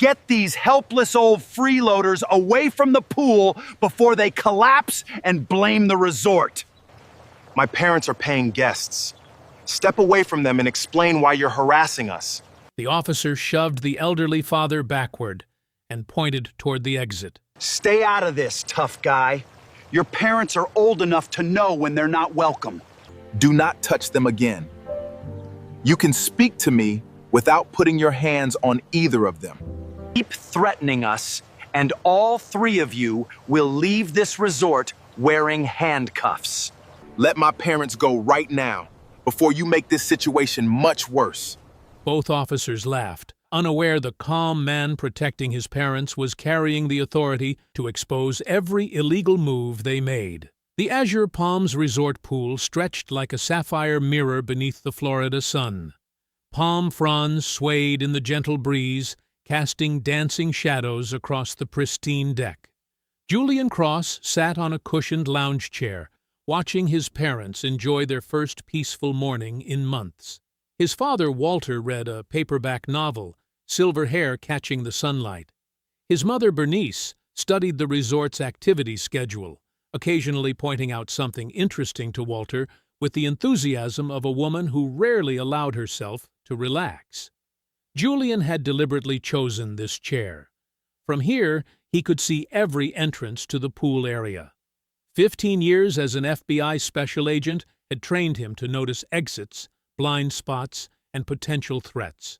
Get these helpless old freeloaders away from the pool before they collapse and blame the resort. My parents are paying guests. Step away from them and explain why you're harassing us. The officer shoved the elderly father backward and pointed toward the exit. Stay out of this, tough guy. Your parents are old enough to know when they're not welcome. Do not touch them again. You can speak to me without putting your hands on either of them. Keep threatening us, and all three of you will leave this resort wearing handcuffs. Let my parents go right now, before you make this situation much worse. Both officers laughed, unaware the calm man protecting his parents was carrying the authority to expose every illegal move they made. The Azure Palms Resort pool stretched like a sapphire mirror beneath the Florida sun. Palm fronds swayed in the gentle breeze, casting dancing shadows across the pristine deck. Julian Cross sat on a cushioned lounge chair, watching his parents enjoy their first peaceful morning in months. His father, Walter, read a paperback novel, silver hair catching the sunlight. His mother, Bernice, studied the resort's activity schedule, occasionally pointing out something interesting to Walter with the enthusiasm of a woman who rarely allowed herself to relax. Julian had deliberately chosen this chair. From here, he could see every entrance to the pool area. 15 years as an FBI special agent had trained him to notice exits, blind spots, and potential threats.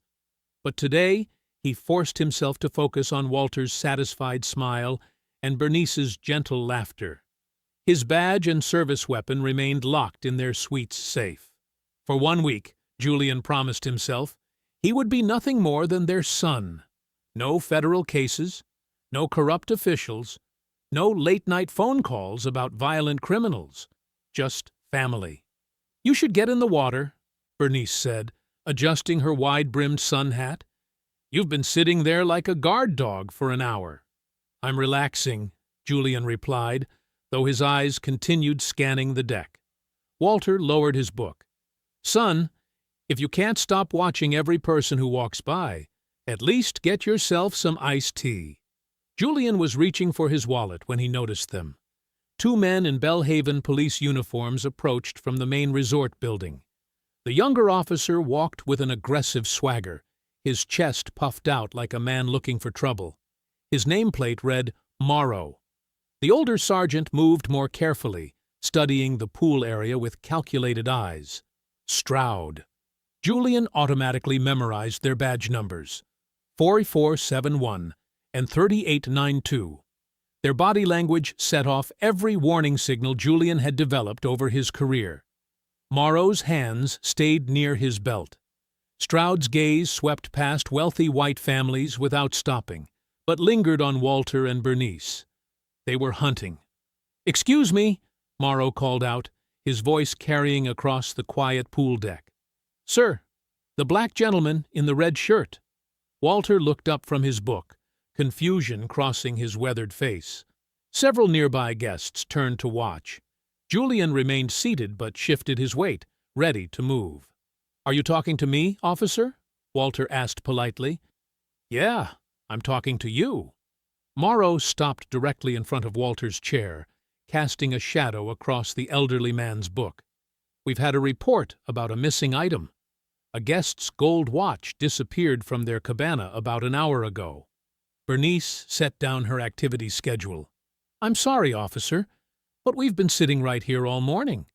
But today, he forced himself to focus on Walter's satisfied smile and Bernice's gentle laughter. His badge and service weapon remained locked in their suite's safe. For 1 week, Julian promised himself, he would be nothing more than their son. No federal cases, no corrupt officials, no late-night phone calls about violent criminals. Just family. "You should get in the water," Bernice said, adjusting her wide-brimmed sun hat. "You've been sitting there like a guard dog for an hour." "I'm relaxing," Julian replied, though his eyes continued scanning the deck. Walter lowered his book. "Son, if you can't stop watching every person who walks by, at least get yourself some iced tea." Julian was reaching for his wallet when he noticed them. 2 men in Belhaven police uniforms approached from the main resort building. The younger officer walked with an aggressive swagger, his chest puffed out like a man looking for trouble. His nameplate read, Morrow. The older sergeant moved more carefully, studying the pool area with calculated eyes. Stroud. Julian automatically memorized their badge numbers, 4471 and 3892. Their body language set off every warning signal Julian had developed over his career. Morrow's hands stayed near his belt. Stroud's gaze swept past wealthy white families without stopping, but lingered on Walter and Bernice. They were hunting. "Excuse me," Morrow called out, his voice carrying across the quiet pool deck. "Sir, the black gentleman in the red shirt." Walter looked up from his book, confusion crossing his weathered face. Several nearby guests turned to watch. Julian remained seated but shifted his weight, ready to move. "Are you talking to me, officer?" Walter asked politely. "Yeah, I'm talking to you." Morrow stopped directly in front of Walter's chair, casting a shadow across the elderly man's book. "We've had a report about a missing item. A guest's gold watch disappeared from their cabana about an hour ago." Bernice set down her activity schedule. "I'm sorry, officer, but we've been sitting right here all morning.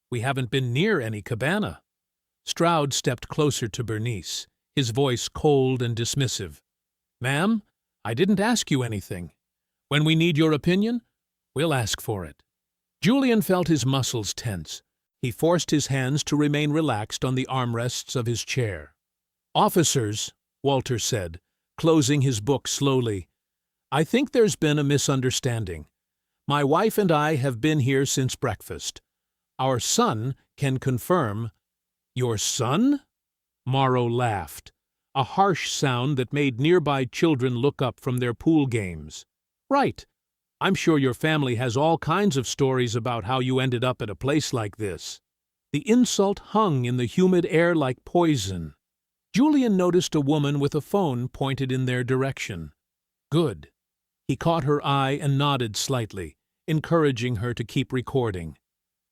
We haven't been near any cabana." Stroud stepped closer to Bernice, his voice cold and dismissive. "Ma'am, I didn't ask you anything. When we need your opinion, we'll ask for it." Julian felt his muscles tense. He forced his hands to remain relaxed on the armrests of his chair. "Officers," Walter said, closing his book slowly, "I think there's been a misunderstanding. My wife and I have been here since breakfast. Our son can confirm—" "Your son?" Morrow laughed, a harsh sound that made nearby children look up from their pool games. "Right. I'm sure your family has all kinds of stories about how you ended up at a place like this." The insult hung in the humid air like poison. Julian noticed a woman with a phone pointed in their direction. Good. He caught her eye and nodded slightly, encouraging her to keep recording.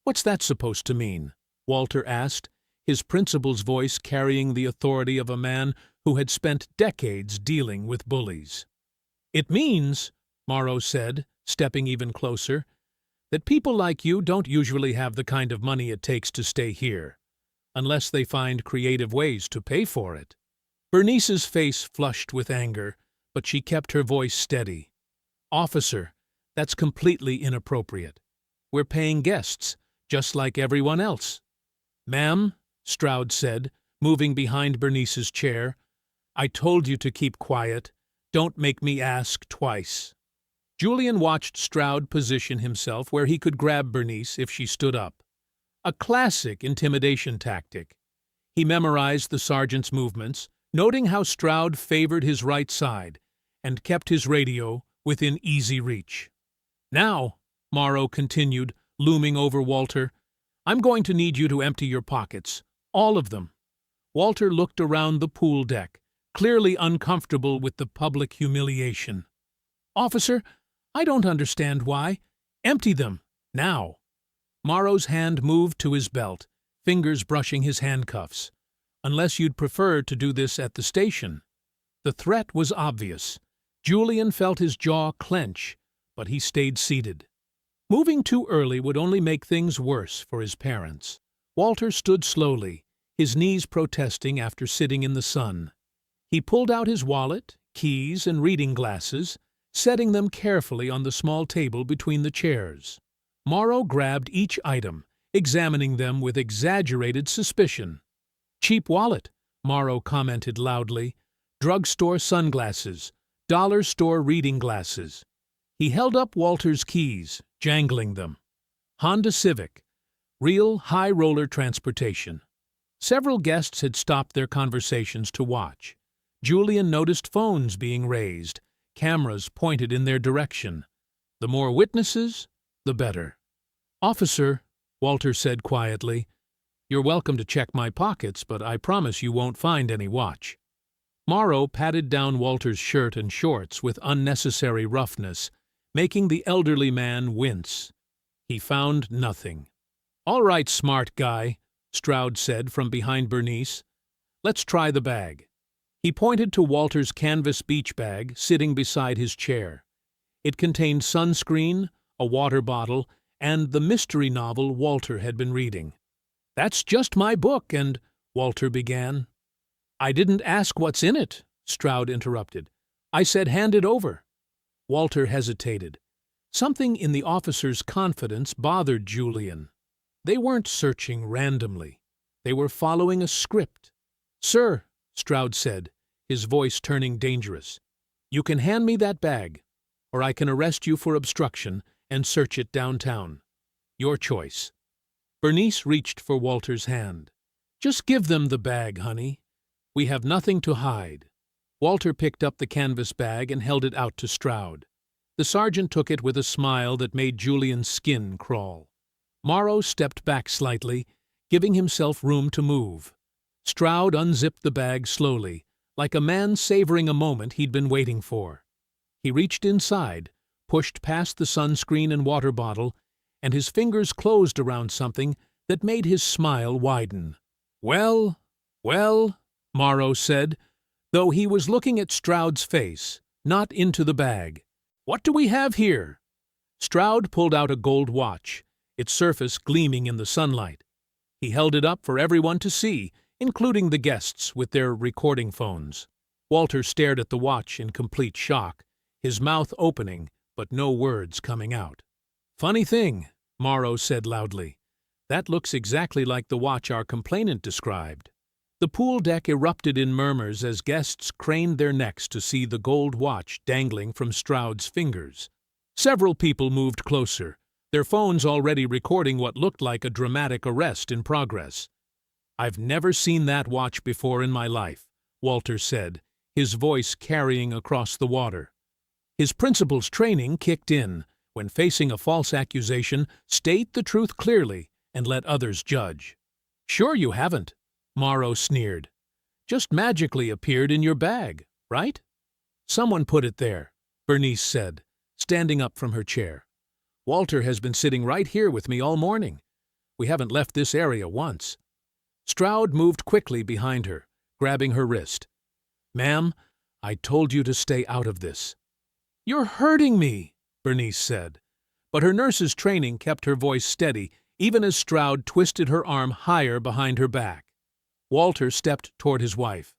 What's that supposed to mean? Walter asked, his principal's voice carrying the authority of a man who had spent decades dealing with bullies. It means, Morrow said, stepping even closer, that people like you don't usually have the kind of money it takes to stay here, unless they find creative ways to pay for it. Bernice's face flushed with anger, but she kept her voice steady. Officer, that's completely inappropriate. We're paying guests, just like everyone else. Ma'am, Stroud said, moving behind Bernice's chair, I told you to keep quiet. Don't make me ask twice. Julian watched Stroud position himself where he could grab Bernice if she stood up. A classic intimidation tactic. He memorized the sergeant's movements, noting how Stroud favored his right side and kept his radio within easy reach. Now, Morrow continued, looming over Walter, I'm going to need you to empty your pockets, all of them. Walter looked around the pool deck, clearly uncomfortable with the public humiliation. Officer, I don't understand why. Empty them, now. Morrow's hand moved to his belt, fingers brushing his handcuffs. Unless you'd prefer to do this at the station. The threat was obvious. Julian felt his jaw clench, but he stayed seated. Moving too early would only make things worse for his parents. Walter stood slowly, his knees protesting after sitting in the sun. He pulled out his wallet, keys, and reading glasses, setting them carefully on the small table between the chairs. Morrow grabbed each item, examining them with exaggerated suspicion. Cheap wallet, Morrow commented loudly. Drugstore sunglasses, dollar store reading glasses. He held up Walter's keys, jangling them. Honda Civic, real high-roller transportation. Several guests had stopped their conversations to watch. Julian noticed phones being raised, cameras pointed in their direction. The more witnesses, the better. Officer, Walter said quietly, you're welcome to check my pockets, but I promise you won't find any watch. Morrow patted down Walter's shirt and shorts with unnecessary roughness, making the elderly man wince. He found nothing. All right, smart guy, Stroud said from behind Bernice. Let's try the bag. He pointed to Walter's canvas beach bag sitting beside his chair. It contained sunscreen, a water bottle, and the mystery novel Walter had been reading. That's just my book, and Walter began. I didn't ask what's in it, Stroud interrupted. I said hand it over. Walter hesitated. Something in the officer's confidence bothered Julian. They weren't searching randomly. They were following a script. Sir, Stroud said, his voice turning dangerous, you can hand me that bag, or I can arrest you for obstruction and search it downtown. Your choice. Bernice reached for Walter's hand. Just give them the bag, honey. We have nothing to hide. Walter picked up the canvas bag and held it out to Stroud. The sergeant took it with a smile that made Julian's skin crawl. Morrow stepped back slightly, giving himself room to move. Stroud unzipped the bag slowly, like a man savoring a moment he'd been waiting for. He reached inside, pushed past the sunscreen and water bottle, and his fingers closed around something that made his smile widen. Well, Morrow said, though he was looking at Stroud's face, not into the bag. What do we have here? Stroud pulled out a gold watch, its surface gleaming in the sunlight. He held it up for everyone to see, including the guests with their recording phones. Walter stared at the watch in complete shock, his mouth opening, but no words coming out. Funny thing, Morrow said loudly. That looks exactly like the watch our complainant described. The pool deck erupted in murmurs as guests craned their necks to see the gold watch dangling from Stroud's fingers. Several people moved closer, their phones already recording what looked like a dramatic arrest in progress. I've never seen that watch before in my life, Walter said, his voice carrying across the water. His principal's training kicked in. When facing a false accusation, state the truth clearly and let others judge. Sure you haven't, Morrow sneered. just magically appeared in your bag, right? Someone put it there, Bernice said, standing up from her chair. Walter has been sitting right here with me all morning. We haven't left this area once. Stroud moved quickly behind her, grabbing her wrist. Ma'am, I told you to stay out of this. You're hurting me, Bernice said. But her nurse's training kept her voice steady, even as Stroud twisted her arm higher behind her back. Walter stepped toward his wife.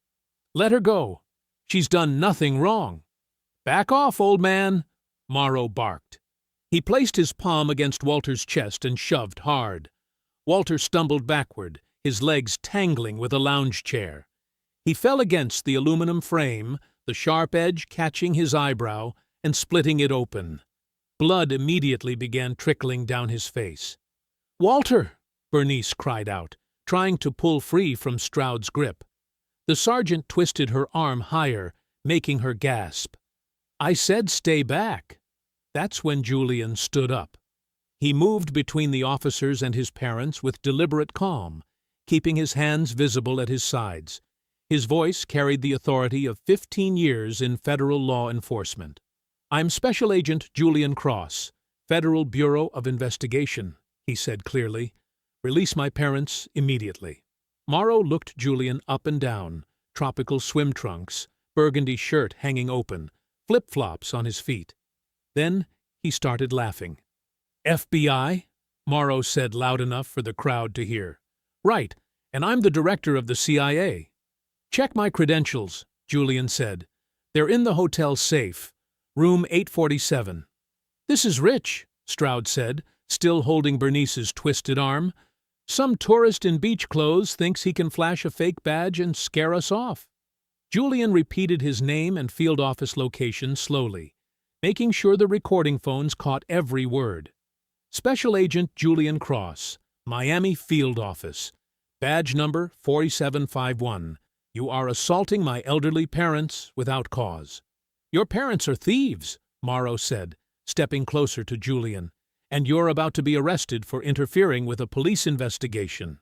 Let her go. She's done nothing wrong. Back off, old man, Morrow barked. He placed his palm against Walter's chest and shoved hard. Walter stumbled backward, his legs tangling with a lounge chair. He fell against the aluminum frame, the sharp edge catching his eyebrow and splitting it open. Blood immediately began trickling down his face. Walter! Bernice cried out, trying to pull free from Stroud's grip. The sergeant twisted her arm higher, making her gasp. I said stay back. That's when Julian stood up. He moved between the officers and his parents with deliberate calm, keeping his hands visible at his sides. His voice carried the authority of 15 years in federal law enforcement. I'm Special Agent Julian Cross, Federal Bureau of Investigation, he said clearly. Release my parents immediately. Morrow looked Julian up and down, tropical swim trunks, burgundy shirt hanging open, flip-flops on his feet. Then he started laughing. FBI? Morrow said loud enough for the crowd to hear. Right, and I'm the director of the CIA. Check my credentials, Julian said. They're in the hotel safe, room 847. This is rich, Stroud said, still holding Bernice's twisted arm. Some tourist in beach clothes thinks he can flash a fake badge and scare us off. Julian repeated his name and field office location slowly, making sure the recording phones caught every word. Special Agent Julian Cross, Miami Field Office. Badge number 4751. You are assaulting my elderly parents without cause. Your parents are thieves, Morrow said, stepping closer to Julian, and you're about to be arrested for interfering with a police investigation.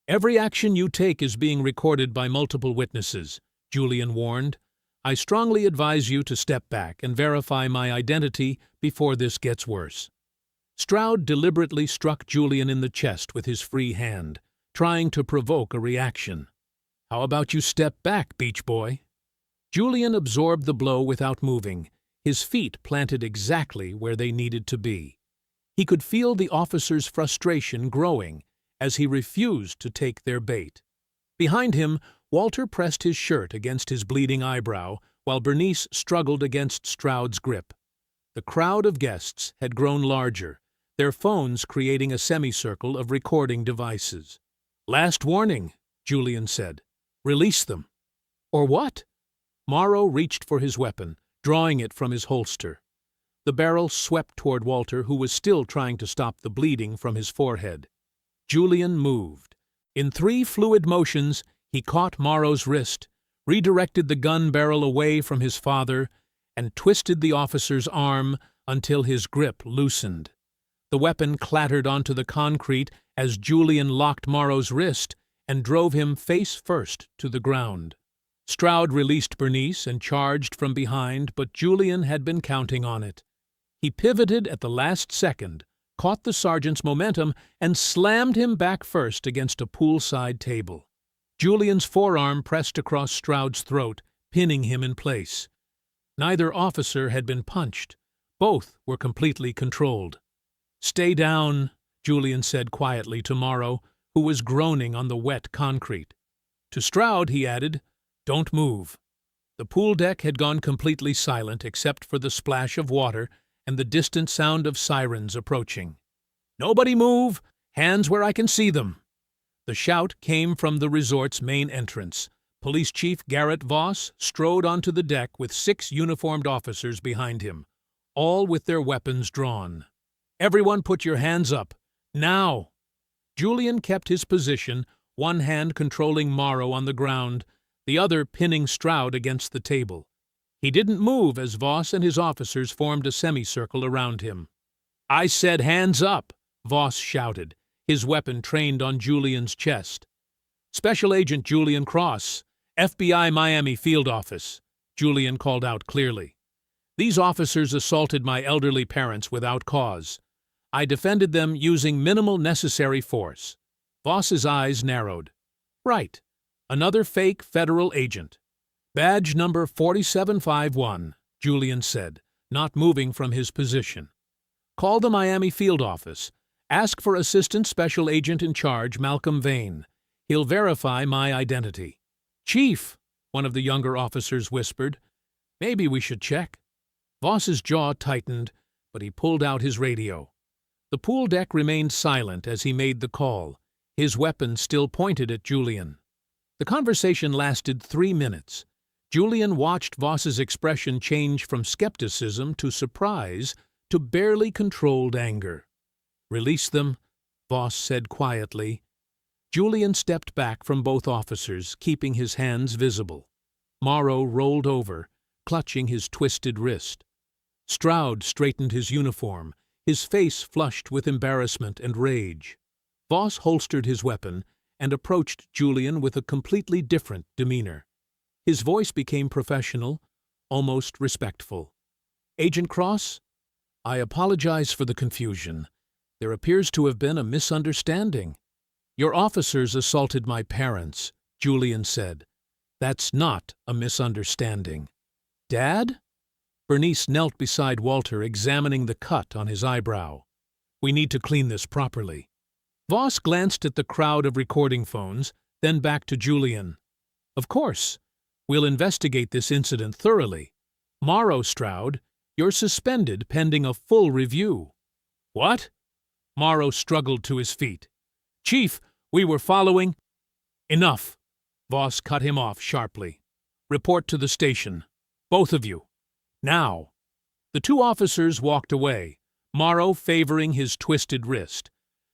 Every action you take is being recorded by multiple witnesses, Julian warned. I strongly advise you to step back and verify my identity before this gets worse. Stroud deliberately struck Julian in the chest with his free hand, trying to provoke a reaction. How about you step back, beach boy? Julian absorbed the blow without moving, his feet planted exactly where they needed to be. He could feel the officer's frustration growing as he refused to take their bait. Behind him, Walter pressed his shirt against his bleeding eyebrow while Bernice struggled against Stroud's grip. The crowd of guests had grown larger, their phones creating a semicircle of recording devices. Last warning, Julian said. Release them. Or what? Morrow reached for his weapon, drawing it from his holster. The barrel swept toward Walter, who was still trying to stop the bleeding from his forehead. Julian moved. In 3 fluid motions, he caught Morrow's wrist, redirected the gun barrel away from his father, and twisted the officer's arm until his grip loosened. The weapon clattered onto the concrete as Julian locked Morrow's wrist and drove him face first to the ground. Stroud released Bernice and charged from behind, but Julian had been counting on it. He pivoted at the last second, caught the sergeant's momentum, and slammed him back first against a poolside table. Julian's forearm pressed across Stroud's throat, pinning him in place. Neither officer had been punched. Both were completely controlled. Stay down, Julian said quietly to Morrow, who was groaning on the wet concrete. To Stroud, he added, don't move. The pool deck had gone completely silent except for the splash of water and the distant sound of sirens approaching. Nobody move! Hands where I can see them! The shout came from the resort's main entrance. Police Chief Garrett Voss strode onto the deck with 6 uniformed officers behind him, all with their weapons drawn. Everyone put your hands up. Now! Julian kept his position, one hand controlling Morrow on the ground, the other pinning Stroud against the table. He didn't move as Voss and his officers formed a semicircle around him. I said hands up, Voss shouted, his weapon trained on Julian's chest. Special Agent Julian Cross, FBI Miami Field Office, Julian called out clearly. These officers assaulted my elderly parents without cause. I defended them using minimal necessary force. Voss's eyes narrowed. Right. Another fake federal agent. Badge number 4751, Julian said, not moving from his position. Call the Miami Field Office. Ask for Assistant Special Agent in Charge, Malcolm Vane. He'll verify my identity. Chief, one of the younger officers whispered. Maybe we should check. Voss's jaw tightened, but he pulled out his radio. The pool deck remained silent as he made the call, his weapon still pointed at Julian. The conversation lasted 3 minutes. Julian watched Voss's expression change from skepticism to surprise to barely controlled anger. Release them, Voss said quietly. Julian stepped back from both officers, keeping his hands visible. Morrow rolled over, clutching his twisted wrist. Stroud straightened his uniform, his face flushed with embarrassment and rage. Voss holstered his weapon and approached Julian with a completely different demeanor. His voice became professional, almost respectful. Agent Cross, I apologize for the confusion. There appears to have been a misunderstanding. Your officers assaulted my parents, Julian said. That's not a misunderstanding. Dad? Bernice knelt beside Walter, examining the cut on his eyebrow. We need to clean this properly. Voss glanced at the crowd of recording phones, then back to Julian. Of course. We'll investigate this incident thoroughly. Morrow, Stroud, you're suspended pending a full review. What? Morrow struggled to his feet. Chief, we were following... Enough. Voss cut him off sharply. Report to the station. Both of you. Now. The two officers walked away, Morrow favoring his twisted wrist.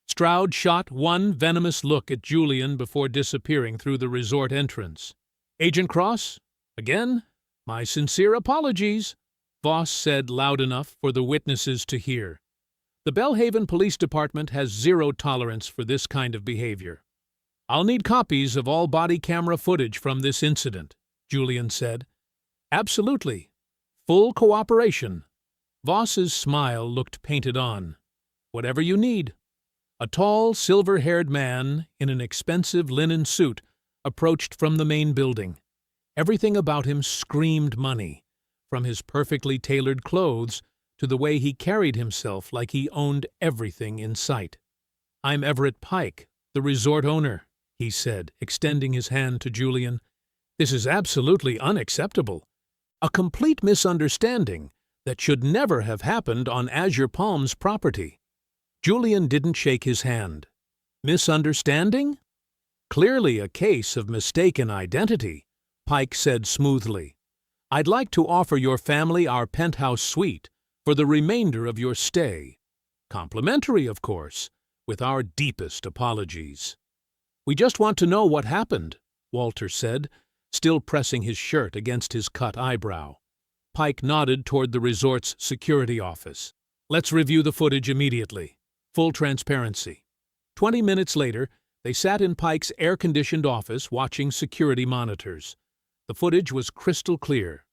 Stroud shot one venomous look at Julian before disappearing through the resort entrance. Agent Cross, again, my sincere apologies, Voss said loud enough for the witnesses to hear. The Belhaven Police Department has zero tolerance for this kind of behavior. I'll need copies of all body camera footage from this incident, Julian said. Absolutely. Full cooperation. Voss's smile looked painted on. Whatever you need. A tall, silver-haired man in an expensive linen suit approached from the main building. Everything about him screamed money, from his perfectly tailored clothes to the way he carried himself like he owned everything in sight. I'm Everett Pike, the resort owner, he said, extending his hand to Julian. This is absolutely unacceptable. A complete misunderstanding that should never have happened on Azure Palms property. Julian didn't shake his hand. Misunderstanding? Clearly a case of mistaken identity, Pike said smoothly. I'd like to offer your family our penthouse suite for the remainder of your stay. Complimentary, of course, with our deepest apologies. We just want to know what happened, Walter said, still pressing his shirt against his cut eyebrow. Pike nodded toward the resort's security office. Let's review the footage immediately. Full transparency. 20 minutes later, they sat in Pike's air-conditioned office watching security monitors. The footage was crystal clear.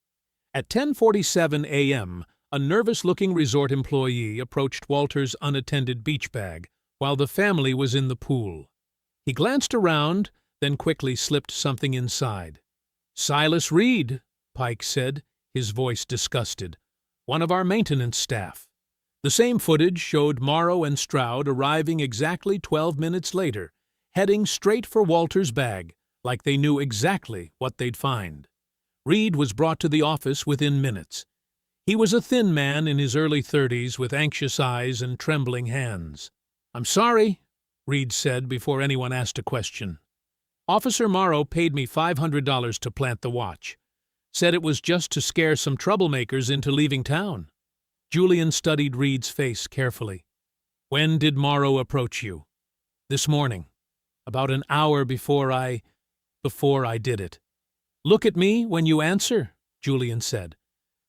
At 10:47 a.m., a nervous-looking resort employee approached Walter's unattended beach bag while the family was in the pool. He glanced around, then quickly slipped something inside. Silas Reed, Pike said, his voice disgusted. One of our maintenance staff. The same footage showed Morrow and Stroud arriving exactly 12 minutes later, heading straight for Walter's bag, like they knew exactly what they'd find. Reed was brought to the office within minutes. He was a thin man in his early 30s with anxious eyes and trembling hands. I'm sorry, Reed said before anyone asked a question. Officer Morrow paid me $500 to plant the watch. Said it was just to scare some troublemakers into leaving town. Julian studied Reed's face carefully. When did Morrow approach you? This morning. About an hour before I did it. Look at me when you answer, Julian said.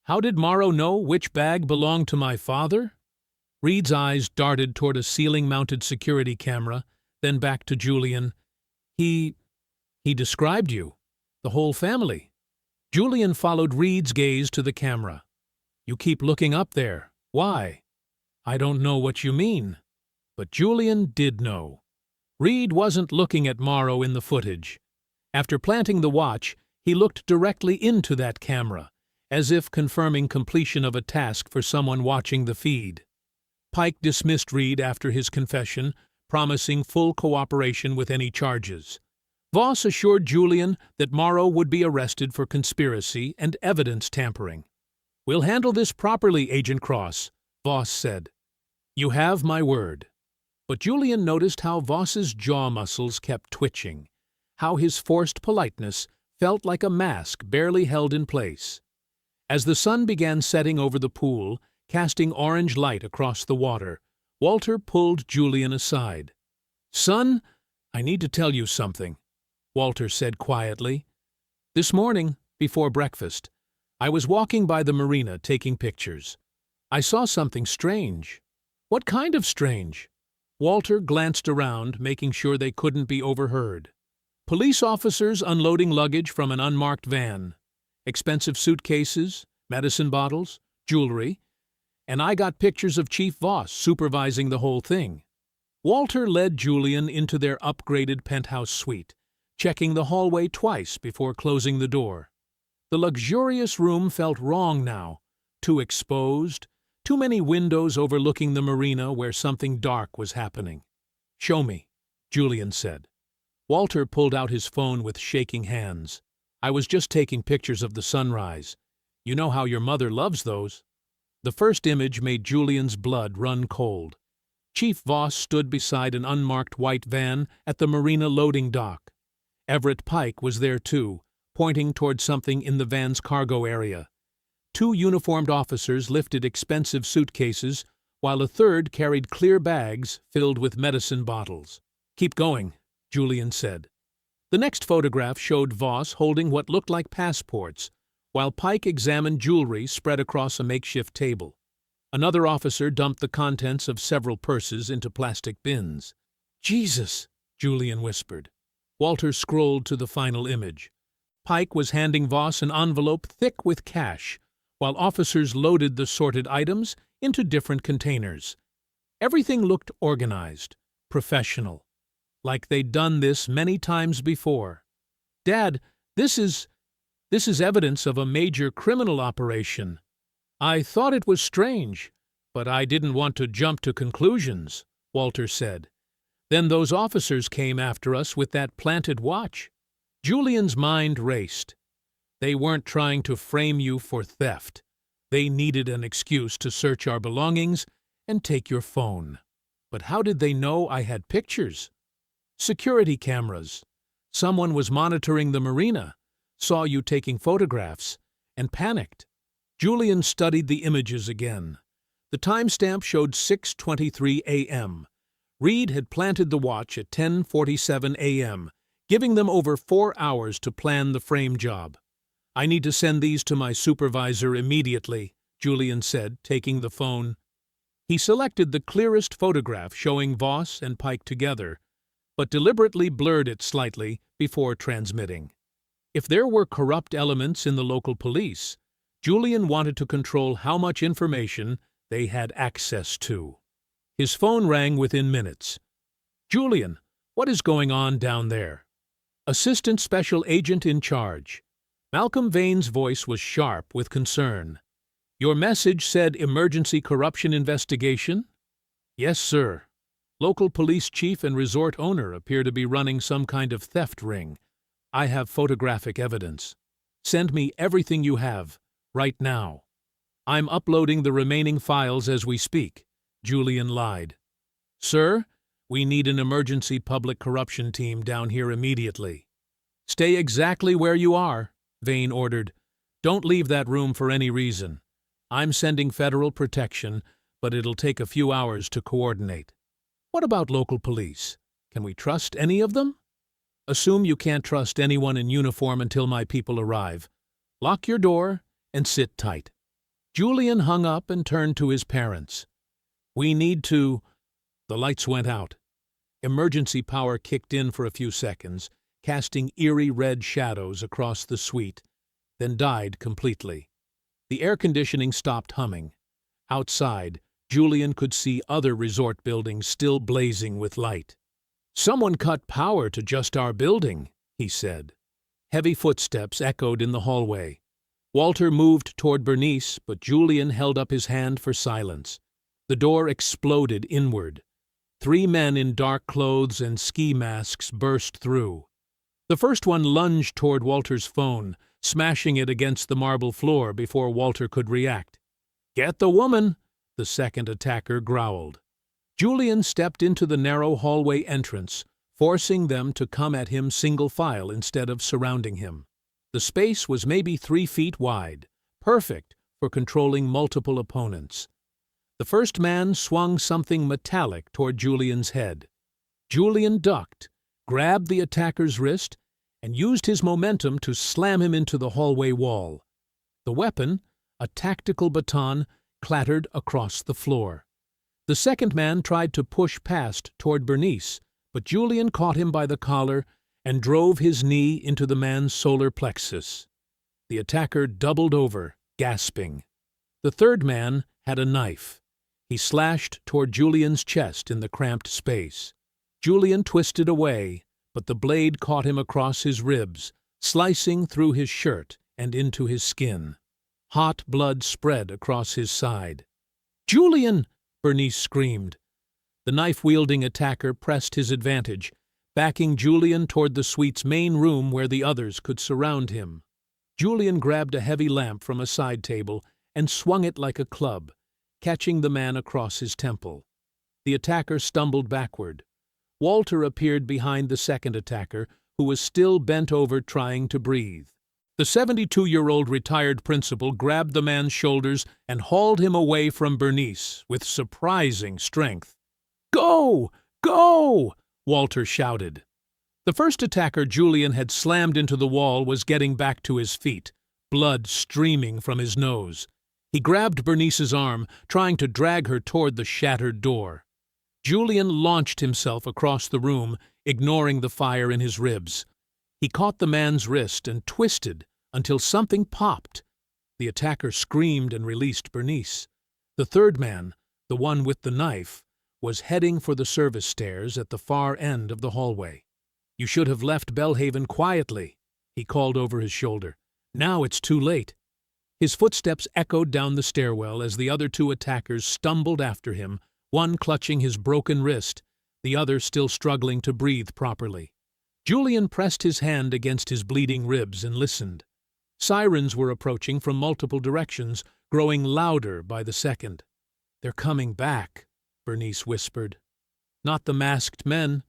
How did Morrow know which bag belonged to my father? Reed's eyes darted toward a ceiling-mounted security camera, then back to Julian. He described you. The whole family. Julian followed Reed's gaze to the camera. You keep looking up there. Why? I don't know what you mean. But Julian did know. Reed wasn't looking at Morrow in the footage. After planting the watch, he looked directly into that camera, as if confirming completion of a task for someone watching the feed. Pike dismissed Reed after his confession, promising full cooperation with any charges. Voss assured Julian that Morrow would be arrested for conspiracy and evidence tampering. We'll handle this properly, Agent Cross, Voss said. You have my word. But Julian noticed how Voss's jaw muscles kept twitching, how his forced politeness felt like a mask barely held in place. As the sun began setting over the pool, casting orange light across the water, Walter pulled Julian aside. Son, I need to tell you something, Walter said quietly. This morning, before breakfast, I was walking by the marina taking pictures. I saw something strange. What kind of strange? Walter glanced around, making sure they couldn't be overheard. Police officers unloading luggage from an unmarked van. Expensive suitcases, medicine bottles, jewelry, and I got pictures of Chief Voss supervising the whole thing. Walter led Julian into their upgraded penthouse suite, checking the hallway twice before closing the door. The luxurious room felt wrong now, too exposed, too many windows overlooking the marina where something dark was happening. Show me, Julian said. Walter pulled out his phone with shaking hands. I was just taking pictures of the sunrise. You know how your mother loves those. The first image made Julian's blood run cold. Chief Voss stood beside an unmarked white van at the marina loading dock. Everett Pike was there too, pointing toward something in the van's cargo area. 2 uniformed officers lifted expensive suitcases, while a third carried clear bags filled with medicine bottles. Keep going, Julian said. The next photograph showed Voss holding what looked like passports, while Pike examined jewelry spread across a makeshift table. Another officer dumped the contents of several purses into plastic bins. Jesus, Julian whispered. Walter scrolled to the final image. Pike was handing Voss an envelope thick with cash, while officers loaded the sorted items into different containers. Everything looked organized, professional, like they'd done this many times before. Dad, this is evidence of a major criminal operation. I thought it was strange, but I didn't want to jump to conclusions, Walter said. Then those officers came after us with that planted watch. Julian's mind raced. They weren't trying to frame you for theft. They needed an excuse to search our belongings and take your phone. But how did they know I had pictures? Security cameras. Someone was monitoring the marina, saw you taking photographs, and panicked. Julian studied the images again. The timestamp showed 6:23 a.m. Reed had planted the watch at 10:47 a.m., giving them over 4 hours to plan the frame job. I need to send these to my supervisor immediately, Julian said, taking the phone. He selected the clearest photograph showing Voss and Pike together, but deliberately blurred it slightly before transmitting. If there were corrupt elements in the local police, Julian wanted to control how much information they had access to. His phone rang within minutes. Julian, what is going on down there? Assistant Special Agent in charge. Malcolm Vane's voice was sharp with concern. Your message said emergency corruption investigation? Yes, sir. Local police chief and resort owner appear to be running some kind of theft ring. I have photographic evidence. Send me everything you have, right now. I'm uploading the remaining files as we speak, Julian lied. Sir, we need an emergency public corruption team down here immediately. Stay exactly where you are, Vane ordered. Don't leave that room for any reason. I'm sending federal protection, but it'll take a few hours to coordinate. What about local police? Can we trust any of them? Assume you can't trust anyone in uniform until my people arrive. Lock your door and sit tight. Julian hung up and turned to his parents. We need to... The lights went out. Emergency power kicked in for a few seconds, casting eerie red shadows across the suite, then died completely. The air conditioning stopped humming. Outside, Julian could see other resort buildings still blazing with light. "Someone cut power to just our building," he said. Heavy footsteps echoed in the hallway. Walter moved toward Bernice, but Julian held up his hand for silence. The door exploded inward. 3 men in dark clothes and ski masks burst through. The first one lunged toward Walter's phone, smashing it against the marble floor before Walter could react. "Get the woman," the second attacker growled. Julian stepped into the narrow hallway entrance, forcing them to come at him single file instead of surrounding him. The space was maybe 3 feet wide, perfect for controlling multiple opponents. The first man swung something metallic toward Julian's head. Julian ducked, grabbed the attacker's wrist, and used his momentum to slam him into the hallway wall. The weapon, a tactical baton, clattered across the floor. The second man tried to push past toward Bernice, but Julian caught him by the collar and drove his knee into the man's solar plexus. The attacker doubled over, gasping. The third man had a knife. He slashed toward Julian's chest in the cramped space. Julian twisted away, but the blade caught him across his ribs, slicing through his shirt and into his skin. Hot blood spread across his side. "Julian!" Bernice screamed. The knife-wielding attacker pressed his advantage, backing Julian toward the suite's main room where the others could surround him. Julian grabbed a heavy lamp from a side table and swung it like a club, catching the man across his temple. The attacker stumbled backward. Walter appeared behind the second attacker, who was still bent over trying to breathe. The 72-year-old retired principal grabbed the man's shoulders and hauled him away from Bernice with surprising strength. "Go! Go!" Walter shouted. The first attacker Julian had slammed into the wall was getting back to his feet, blood streaming from his nose. He grabbed Bernice's arm, trying to drag her toward the shattered door. Julian launched himself across the room, ignoring the fire in his ribs. He caught the man's wrist and twisted until something popped. The attacker screamed and released Bernice. The third man, the one with the knife, was heading for the service stairs at the far end of the hallway. "You should have left Belhaven quietly," he called over his shoulder. "Now it's too late." His footsteps echoed down the stairwell as the other 2 attackers stumbled after him, one clutching his broken wrist, the other still struggling to breathe properly. Julian pressed his hand against his bleeding ribs and listened. Sirens were approaching from multiple directions, growing louder by the second. "They're coming back," Bernice whispered. "Not the masked men,"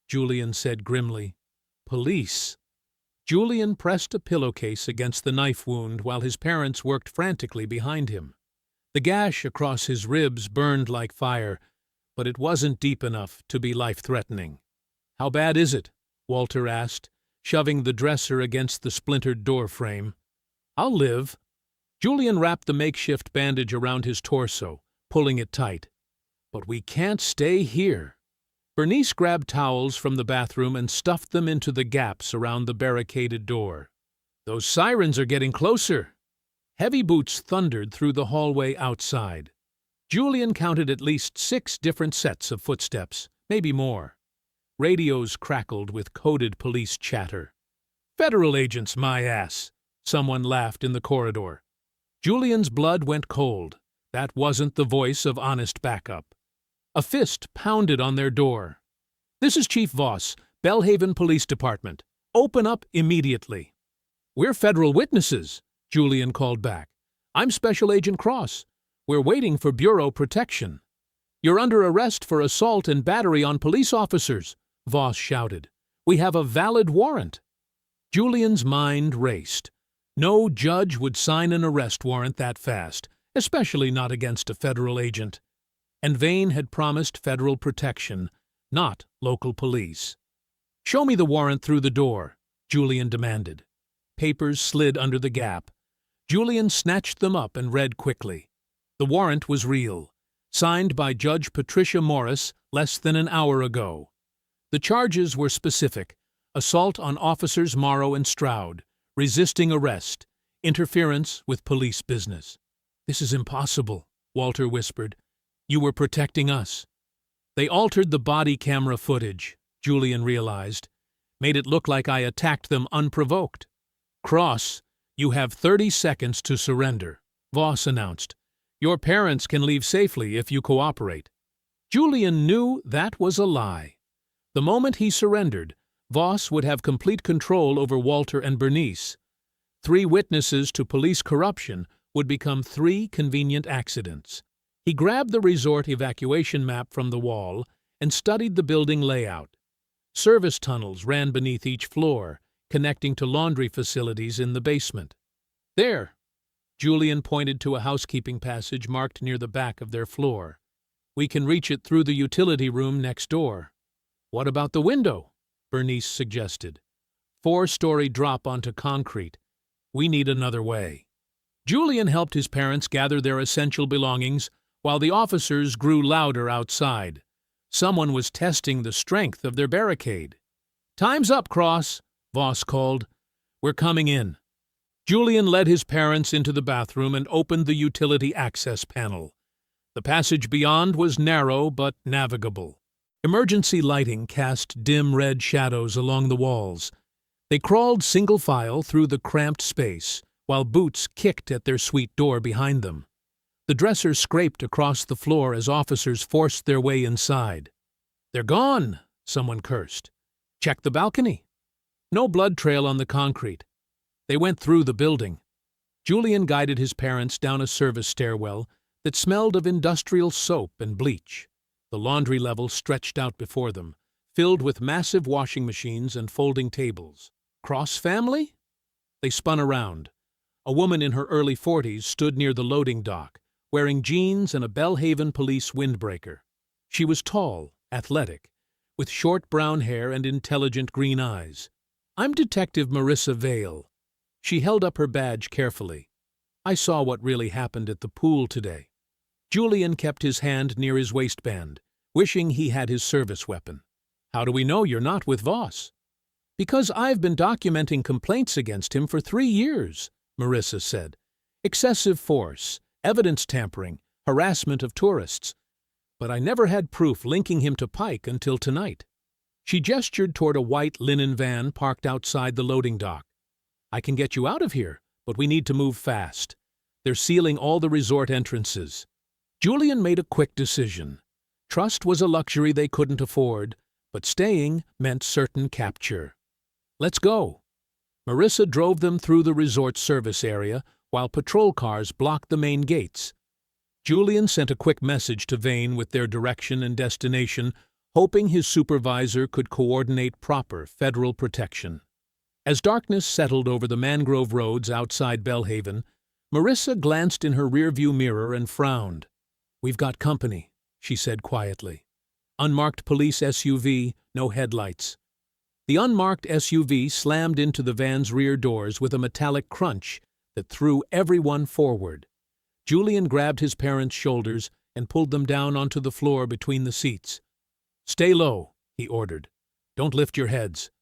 Julian said grimly. "Police." Julian pressed a pillowcase against the knife wound while his parents worked frantically behind him. The gash across his ribs burned like fire, but it wasn't deep enough to be life-threatening. "How bad is it?" Walter asked, shoving the dresser against the splintered door frame. "I'll live." Julian wrapped the makeshift bandage around his torso, pulling it tight. "But we can't stay here." Bernice grabbed towels from the bathroom and stuffed them into the gaps around the barricaded door. "Those sirens are getting closer." Heavy boots thundered through the hallway outside. Julian counted at least 6 different sets of footsteps, maybe more. Radios crackled with coded police chatter. "Federal agents, my ass!" Someone laughed in the corridor. Julian's blood went cold. That wasn't the voice of honest backup. A fist pounded on their door. "This is Chief Voss, Belhaven Police Department. Open up immediately." "We're federal witnesses," Julian called back. "I'm Special Agent Cross. We're waiting for Bureau protection." "You're under arrest for assault and battery on police officers," Voss shouted. "We have a valid warrant." Julian's mind raced. No judge would sign an arrest warrant that fast, especially not against a federal agent. And Vane had promised federal protection, not local police. "Show me the warrant through the door," Julian demanded. Papers slid under the gap. Julian snatched them up and read quickly. The warrant was real, signed by Judge Patricia Morris less than an hour ago. The charges were specific: assault on officers Morrow and Stroud, resisting arrest, interference with police business. "This is impossible," Walter whispered. "You were protecting us." "They altered the body camera footage," Julian realized, "made it look like I attacked them unprovoked." "Cross, you have 30 seconds to surrender," Voss announced. "Your parents can leave safely if you cooperate." Julian knew that was a lie. The moment he surrendered, Voss would have complete control over Walter and Bernice. 3 witnesses to police corruption would become 3 convenient accidents. He grabbed the resort evacuation map from the wall and studied the building layout. Service tunnels ran beneath each floor, connecting to laundry facilities in the basement. "There," Julian pointed to a housekeeping passage marked near the back of their floor. "We can reach it through the utility room next door." "What about the window?" Bernice suggested. 4-story drop onto concrete. "We need another way." Julian helped his parents gather their essential belongings while the officers grew louder outside. Someone was testing the strength of their barricade. "Time's up, Cross," Voss called. "We're coming in." Julian led his parents into the bathroom and opened the utility access panel. The passage beyond was narrow but navigable. Emergency lighting cast dim red shadows along the walls. They crawled single file through the cramped space, while boots kicked at their suite door behind them. The dresser scraped across the floor as officers forced their way inside. "They're gone," someone cursed. "Check the balcony." No blood trail on the concrete. They went through the building. Julian guided his parents down a service stairwell that smelled of industrial soap and bleach. The laundry level stretched out before them, filled with massive washing machines and folding tables. "Cross family?" They spun around. A woman in her early 40s stood near the loading dock, wearing jeans and a Belhaven police windbreaker. She was tall, athletic, with short brown hair and intelligent green eyes. "I'm Detective Marissa Vale." She held up her badge carefully. "I saw what really happened at the pool today." Julian kept his hand near his waistband, wishing he had his service weapon. "How do we know you're not with Voss?" "Because I've been documenting complaints against him for 3 years," Marissa said. "Excessive force, evidence tampering, harassment of tourists. But I never had proof linking him to Pike until tonight." She gestured toward a white linen van parked outside the loading dock. "I can get you out of here, but we need to move fast. They're sealing all the resort entrances." Julian made a quick decision. Trust was a luxury they couldn't afford, but staying meant certain capture. "Let's go." Marissa drove them through the resort service area while patrol cars blocked the main gates. Julian sent a quick message to Vane with their direction and destination, hoping his supervisor could coordinate proper federal protection. As darkness settled over the mangrove roads outside Belhaven, Marissa glanced in her rearview mirror and frowned. "We've got company," she said quietly. Unmarked police SUV, no headlights. The unmarked SUV slammed into the van's rear doors with a metallic crunch that threw everyone forward. Julian grabbed his parents' shoulders and pulled them down onto the floor between the seats. "Stay low," he ordered. "Don't lift your heads."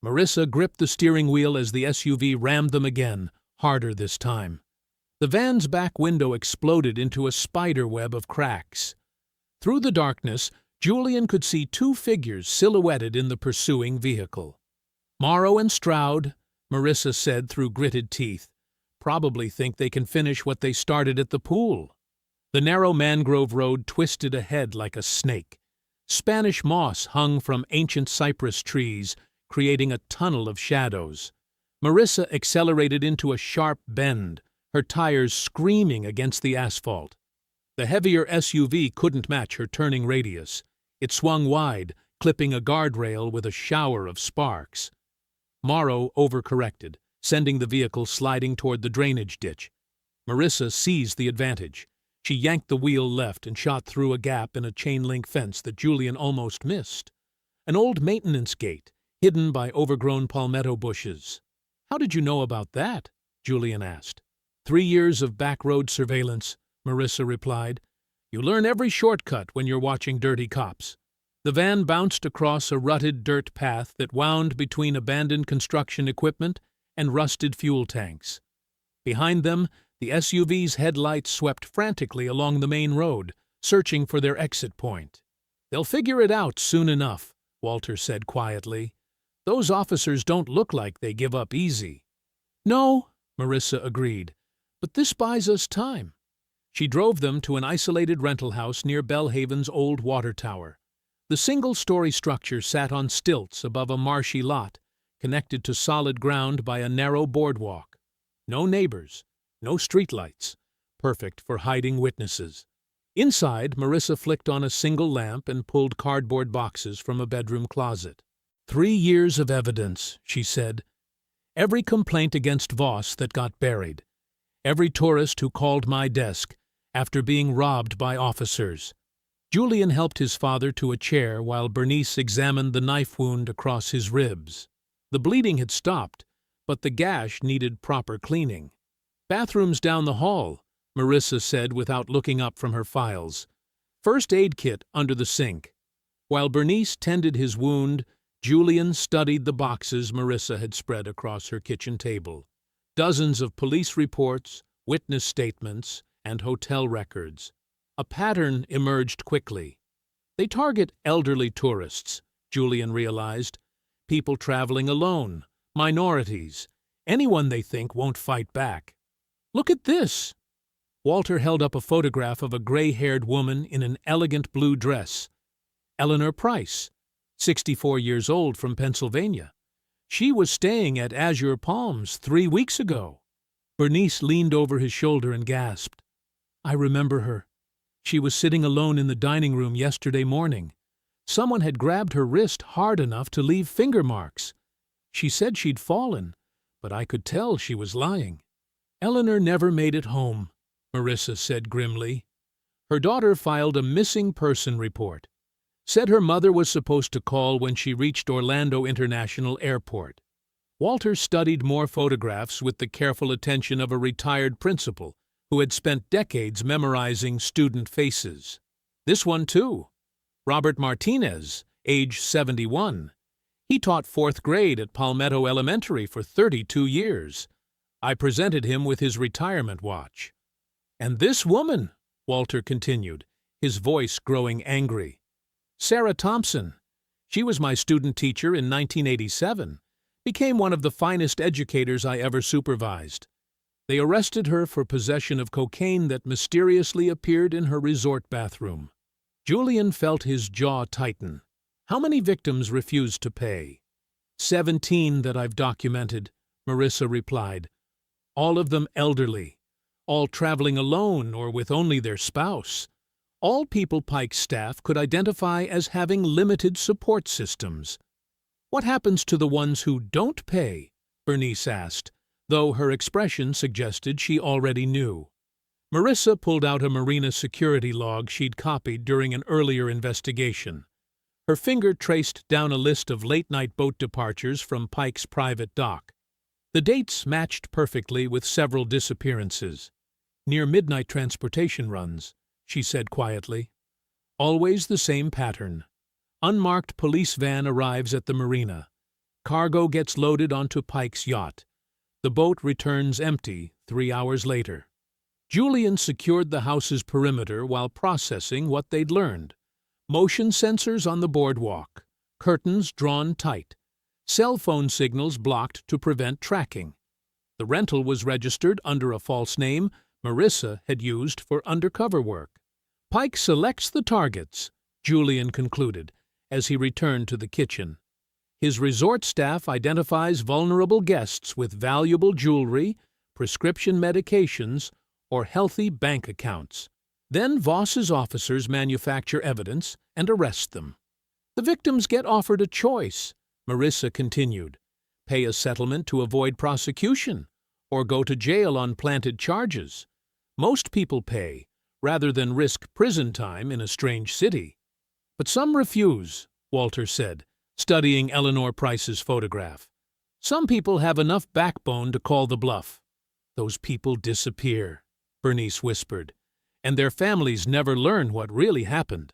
Marissa gripped the steering wheel as the SUV rammed them again, harder this time. The van's back window exploded into a spider web of cracks. Through the darkness, Julian could see 2 figures silhouetted in the pursuing vehicle. "Morrow and Stroud," Marissa said through gritted teeth, "probably think they can finish what they started at the pool." The narrow mangrove road twisted ahead like a snake. Spanish moss hung from ancient cypress trees, creating a tunnel of shadows. Marissa accelerated into a sharp bend, her tires screaming against the asphalt. The heavier SUV couldn't match her turning radius. It swung wide, clipping a guardrail with a shower of sparks. Morrow overcorrected, sending the vehicle sliding toward the drainage ditch. Marissa seized the advantage. She yanked the wheel left and shot through a gap in a chain-link fence that Julian almost missed. An old maintenance gate, hidden by overgrown palmetto bushes. "How did you know about that?" Julian asked. 3 years of back-road surveillance, Marissa replied. "You learn every shortcut when you're watching Dirty Cops." The van bounced across a rutted dirt path that wound between abandoned construction equipment and rusted fuel tanks. Behind them, the SUV's headlights swept frantically along the main road, searching for their exit point. "They'll figure it out soon enough," Walter said quietly. "Those officers don't look like they give up easy." "No," Marissa agreed, "but this buys us time." She drove them to an isolated rental house near Bellhaven's old water tower. The single-story structure sat on stilts above a marshy lot, connected to solid ground by a narrow boardwalk. No neighbors, no streetlights, perfect for hiding witnesses. Inside, Marissa flicked on a single lamp and pulled cardboard boxes from a bedroom closet. 3 years of evidence, she said. Every complaint against Voss that got buried. Every tourist who called my desk after being robbed by officers. Julian helped his father to a chair while Bernice examined the knife wound across his ribs. The bleeding had stopped, but the gash needed proper cleaning. "Bathrooms down the hall," Marissa said without looking up from her files. "First aid kit under the sink." While Bernice tended his wound, Julian studied the boxes Marissa had spread across her kitchen table. Dozens of police reports, witness statements, and hotel records. A pattern emerged quickly. They target elderly tourists, Julian realized. People traveling alone, minorities, anyone they think won't fight back. "Look at this!" Walter held up a photograph of a gray-haired woman in an elegant blue dress. Eleanor Price, 64 years old, from Pennsylvania. She was staying at Azure Palms 3 weeks ago. Bernice leaned over his shoulder and gasped. "I remember her. She was sitting alone in the dining room yesterday morning. Someone had grabbed her wrist hard enough to leave finger marks. She said she'd fallen, but I could tell she was lying." "Eleanor never made it home," Marissa said grimly. Her daughter filed a missing person report. Said her mother was supposed to call when she reached Orlando International Airport. Walter studied more photographs with the careful attention of a retired principal who had spent decades memorizing student faces. This one, too. Robert Martinez, age 71. He taught 4th grade at Palmetto Elementary for 32 years. I presented him with his retirement watch. "And this woman," Walter continued, his voice growing angry. "Sarah Thompson. She was my student teacher in 1987. Became one of the finest educators I ever supervised. They arrested her for possession of cocaine that mysteriously appeared in her resort bathroom." Julian felt his jaw tighten. "How many victims refused to pay?" 17 that I've documented," Marissa replied. "All of them elderly. All traveling alone or with only their spouse. All people Pike's staff could identify as having limited support systems." "What happens to the ones who don't pay?" Bernice asked, though her expression suggested she already knew. Marissa pulled out a marina security log she'd copied during an earlier investigation. Her finger traced down a list of late-night boat departures from Pike's private dock. The dates matched perfectly with several disappearances. "Near midnight transportation runs," she said quietly. "Always the same pattern. Unmarked police van arrives at the marina. Cargo gets loaded onto Pike's yacht. The boat returns empty 3 hours later." Julian secured the house's perimeter while processing what they'd learned. Motion sensors on the boardwalk, curtains drawn tight, cell phone signals blocked to prevent tracking. The rental was registered under a false name Marissa had used for undercover work. "Pike selects the targets," Julian concluded, as he returned to the kitchen. "His resort staff identifies vulnerable guests with valuable jewelry, prescription medications, or healthy bank accounts. Then Voss's officers manufacture evidence and arrest them. The victims get offered a choice," Marissa continued. "Pay a settlement to avoid prosecution, or go to jail on planted charges. Most people pay, rather than risk prison time in a strange city. But some refuse," Walter said, studying Eleanor Price's photograph. "Some people have enough backbone to call the bluff." "Those people disappear," Bernice whispered, "and their families never learn what really happened."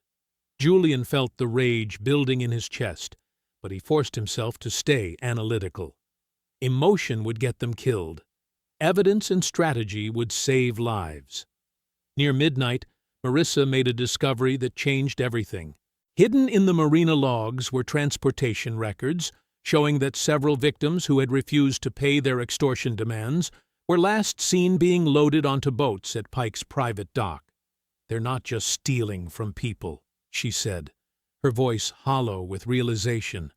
Julian felt the rage building in his chest, but he forced himself to stay analytical. Emotion would get them killed. Evidence and strategy would save lives. Near midnight, Marissa made a discovery that changed everything. Hidden in the marina logs were transportation records showing that several victims who had refused to pay their extortion demands were last seen being loaded onto boats at Pike's private dock. "They're not just stealing from people," she said, her voice hollow with realization.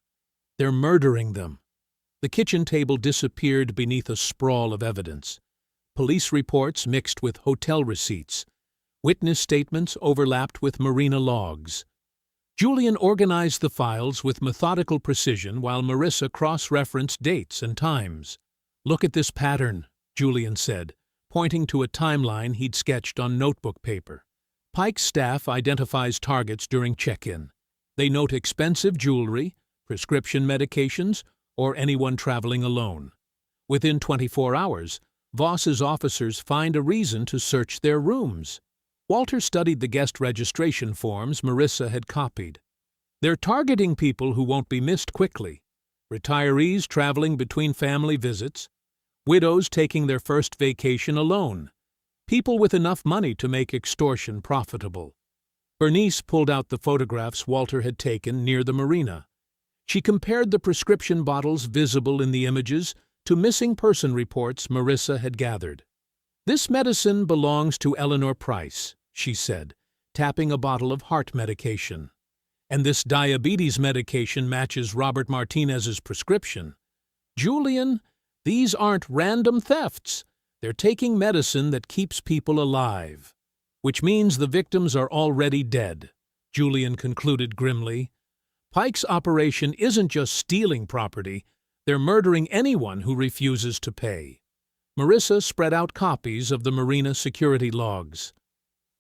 "They're murdering them." The kitchen table disappeared beneath a sprawl of evidence. Police reports mixed with hotel receipts. Witness statements overlapped with marina logs. Julian organized the files with methodical precision while Marissa cross-referenced dates and times. "Look at this pattern," Julian said, pointing to a timeline he'd sketched on notebook paper. Pike's staff identifies targets during check-in. They note expensive jewelry, prescription medications, or anyone traveling alone. Within 24 hours, Voss's officers find a reason to search their rooms. Walter studied the guest registration forms Marissa had copied. They're targeting people who won't be missed quickly. Retirees traveling between family visits. Widows taking their first vacation alone. People with enough money to make extortion profitable. Bernice pulled out the photographs Walter had taken near the marina. She compared the prescription bottles visible in the images to missing person reports Marissa had gathered. "This medicine belongs to Eleanor Price," she said, tapping a bottle of heart medication. "And this diabetes medication matches Robert Martinez's prescription. Julian, these aren't random thefts. They're taking medicine that keeps people alive. Which means the victims are already dead," Julian concluded grimly. "Pike's operation isn't just stealing property, they're murdering anyone who refuses to pay." Marissa spread out copies of the marina security logs.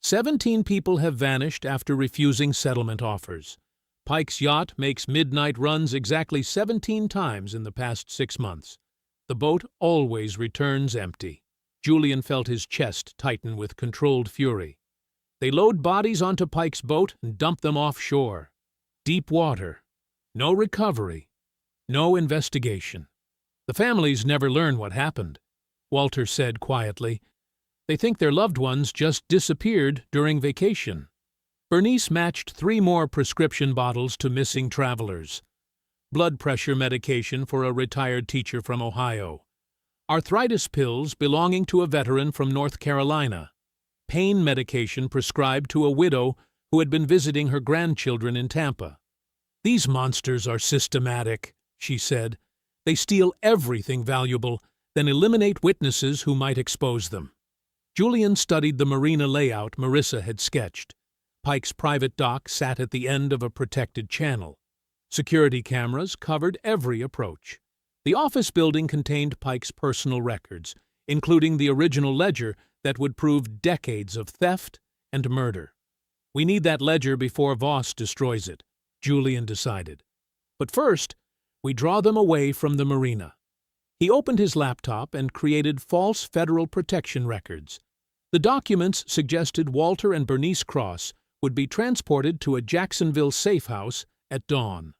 17 people have vanished after refusing settlement offers. Pike's yacht makes midnight runs exactly 17 times in the past 6 months. The boat always returns empty. Julian felt his chest tighten with controlled fury. They load bodies onto Pike's boat and dump them offshore. Deep water. No recovery. No investigation. The families never learn what happened, Walter said quietly. They think their loved ones just disappeared during vacation. Bernice matched 3 more prescription bottles to missing travelers. Blood pressure medication for a retired teacher from Ohio. Arthritis pills belonging to a veteran from North Carolina. Pain medication prescribed to a widow who had been visiting her grandchildren in Tampa. "These monsters are systematic," she said. "They steal everything valuable, then eliminate witnesses who might expose them." Julian studied the marina layout Marissa had sketched. Pike's private dock sat at the end of a protected channel. Security cameras covered every approach. The office building contained Pike's personal records, including the original ledger that would prove decades of theft and murder. "We need that ledger before Voss destroys it," Julian decided. "But first, we draw them away from the marina." He opened his laptop and created false federal protection records. The documents suggested Walter and Bernice Cross would be transported to a Jacksonville safe house at dawn.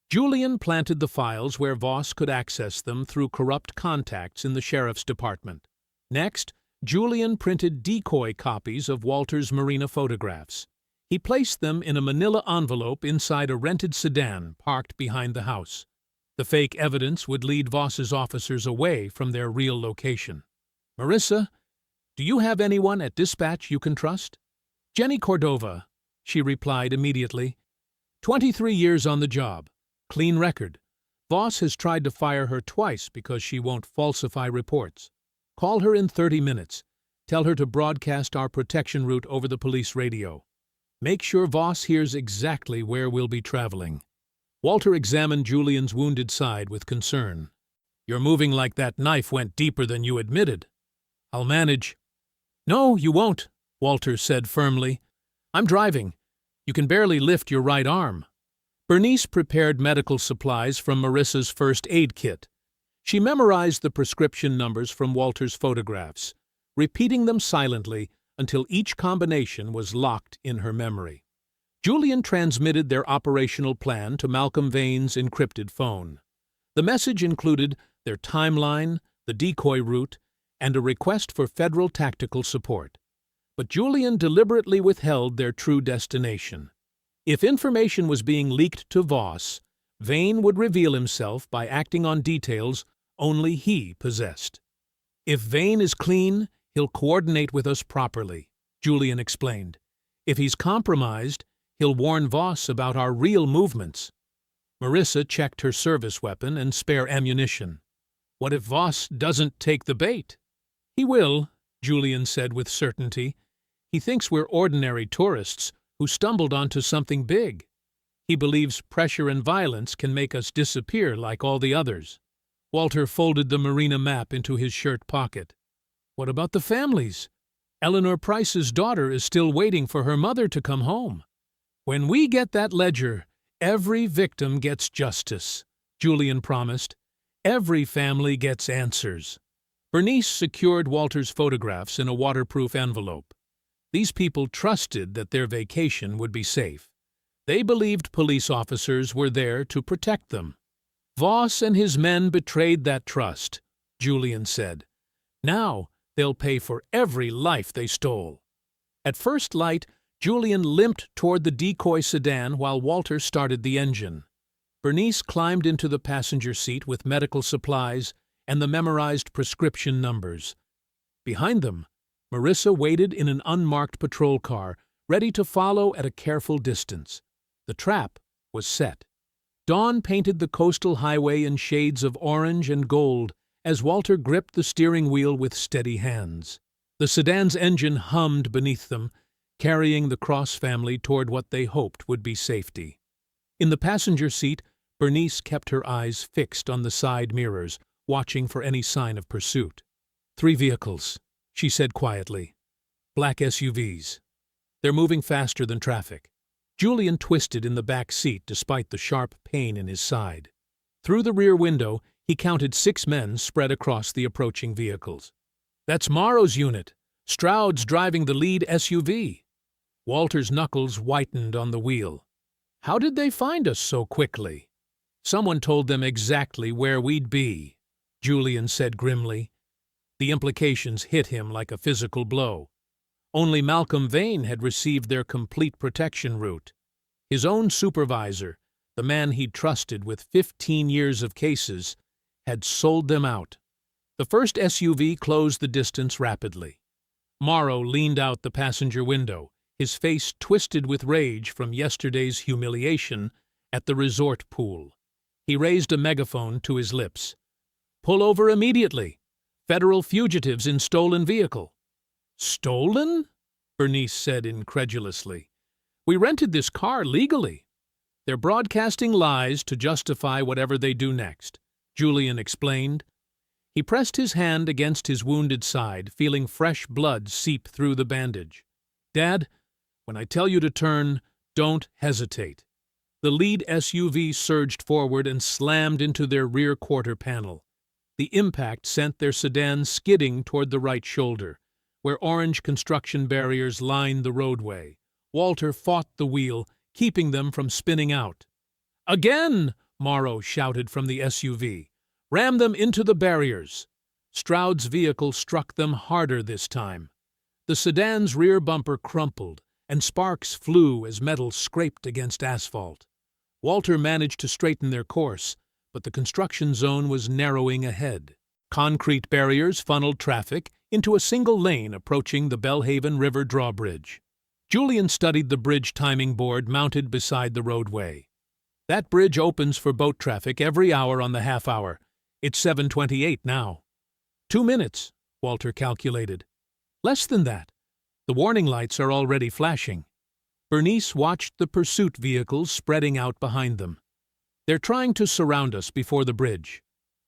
Julian planted the files where Voss could access them through corrupt contacts in the sheriff's department. Next, Julian printed decoy copies of Walter's marina photographs. He placed them in a manila envelope inside a rented sedan parked behind the house. The fake evidence would lead Voss's officers away from their real location. "Marissa, do you have anyone at dispatch you can trust?" "Jenny Cordova," she replied immediately. 23 years on the job. Clean record. Voss has tried to fire her twice because she won't falsify reports. Call her in 30 minutes. Tell her to broadcast our protection route over the police radio. Make sure Voss hears exactly where we'll be traveling. Walter examined Julian's wounded side with concern. "You're moving like that knife went deeper than you admitted." "I'll manage." "No, you won't," Walter said firmly. "I'm driving. You can barely lift your right arm." Bernice prepared medical supplies from Marissa's first aid kit. She memorized the prescription numbers from Walter's photographs, repeating them silently until each combination was locked in her memory. Julian transmitted their operational plan to Malcolm Vane's encrypted phone. The message included their timeline, the decoy route, and a request for federal tactical support. But Julian deliberately withheld their true destination. If information was being leaked to Voss, Vane would reveal himself by acting on details only he possessed. If Vane is clean, he'll coordinate with us properly, Julian explained. If he's compromised, he'll warn Voss about our real movements. Marissa checked her service weapon and spare ammunition. What if Voss doesn't take the bait? He will, Julian said with certainty. He thinks we're ordinary tourists who stumbled onto something big. He believes pressure and violence can make us disappear like all the others. Walter folded the marina map into his shirt pocket. What about the families? Eleanor Price's daughter is still waiting for her mother to come home. When we get that ledger, every victim gets justice, Julian promised. Every family gets answers. Bernice secured Walter's photographs in a waterproof envelope. These people trusted that their vacation would be safe. They believed police officers were there to protect them. Voss and his men betrayed that trust, Julian said. Now they'll pay for every life they stole. At first light, Julian limped toward the decoy sedan while Walter started the engine. Bernice climbed into the passenger seat with medical supplies and the memorized prescription numbers. Behind them, Marissa waited in an unmarked patrol car, ready to follow at a careful distance. The trap was set. Dawn painted the coastal highway in shades of orange and gold as Walter gripped the steering wheel with steady hands. The sedan's engine hummed beneath them, carrying the Cross family toward what they hoped would be safety. In the passenger seat, Bernice kept her eyes fixed on the side mirrors, watching for any sign of pursuit. 3 vehicles, she said quietly. Black SUVs. They're moving faster than traffic. Julian twisted in the back seat despite the sharp pain in his side. Through the rear window, he counted 6 men spread across the approaching vehicles. That's Morrow's unit. Stroud's driving the lead SUV. Walter's knuckles whitened on the wheel. How did they find us so quickly? Someone told them exactly where we'd be, Julian said grimly. The implications hit him like a physical blow. Only Malcolm Vane had received their complete protection route. His own supervisor, the man he'd trusted with 15 years of cases, had sold them out. The first SUV closed the distance rapidly. Morrow leaned out the passenger window, his face twisted with rage from yesterday's humiliation at the resort pool. He raised a megaphone to his lips. "Pull over immediately! Federal fugitives in stolen vehicle." "Stolen?" Bernice said incredulously. "We rented this car legally." "They're broadcasting lies to justify whatever they do next," Julian explained. He pressed his hand against his wounded side, feeling fresh blood seep through the bandage. "Dad, when I tell you to turn, don't hesitate." The lead SUV surged forward and slammed into their rear quarter panel. The impact sent their sedan skidding toward the right shoulder, where orange construction barriers lined the roadway. Walter fought the wheel, keeping them from spinning out. "Again!" Morrow shouted from the SUV. "Ram them into the barriers." Stroud's vehicle struck them harder this time. The sedan's rear bumper crumpled, and sparks flew as metal scraped against asphalt. Walter managed to straighten their course, but the construction zone was narrowing ahead. Concrete barriers funneled traffic into a single lane approaching the Belhaven River drawbridge. Julian studied the bridge timing board mounted beside the roadway. "That bridge opens for boat traffic every hour on the half-hour. It's 7:28 now." 2 minutes, Walter calculated. Less than that. The warning lights are already flashing. Bernice watched the pursuit vehicles spreading out behind them. "They're trying to surround us before the bridge."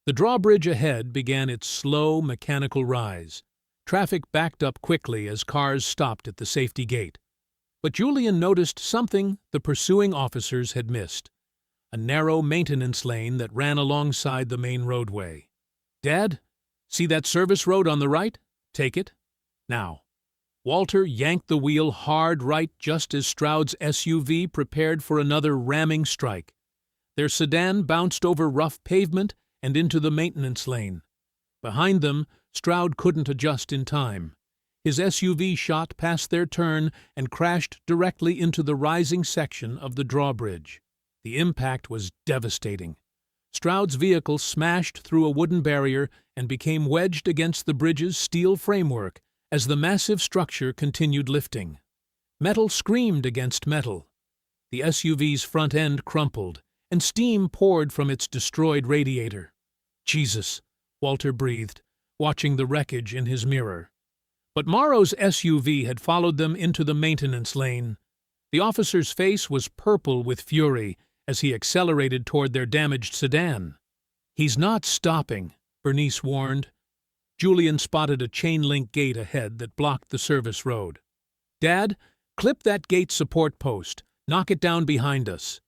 The drawbridge ahead began its slow, mechanical rise. Traffic backed up quickly as cars stopped at the safety gate. But Julian noticed something the pursuing officers had missed: a narrow maintenance lane that ran alongside the main roadway. "Dad, see that service road on the right? Take it. Now." Walter yanked the wheel hard right just as Stroud's SUV prepared for another ramming strike. Their sedan bounced over rough pavement and into the maintenance lane. Behind them, Stroud couldn't adjust in time. His SUV shot past their turn and crashed directly into the rising section of the drawbridge. The impact was devastating. Stroud's vehicle smashed through a wooden barrier and became wedged against the bridge's steel framework as the massive structure continued lifting. Metal screamed against metal. The SUV's front end crumpled, and steam poured from its destroyed radiator. Jesus, Walter breathed, watching the wreckage in his mirror. But Morrow's SUV had followed them into the maintenance lane. The officer's face was purple with fury as he accelerated toward their damaged sedan. "He's not stopping," Bernice warned. Julian spotted a chain-link gate ahead that blocked the service road. "Dad, clip that gate support post. Knock it down behind us."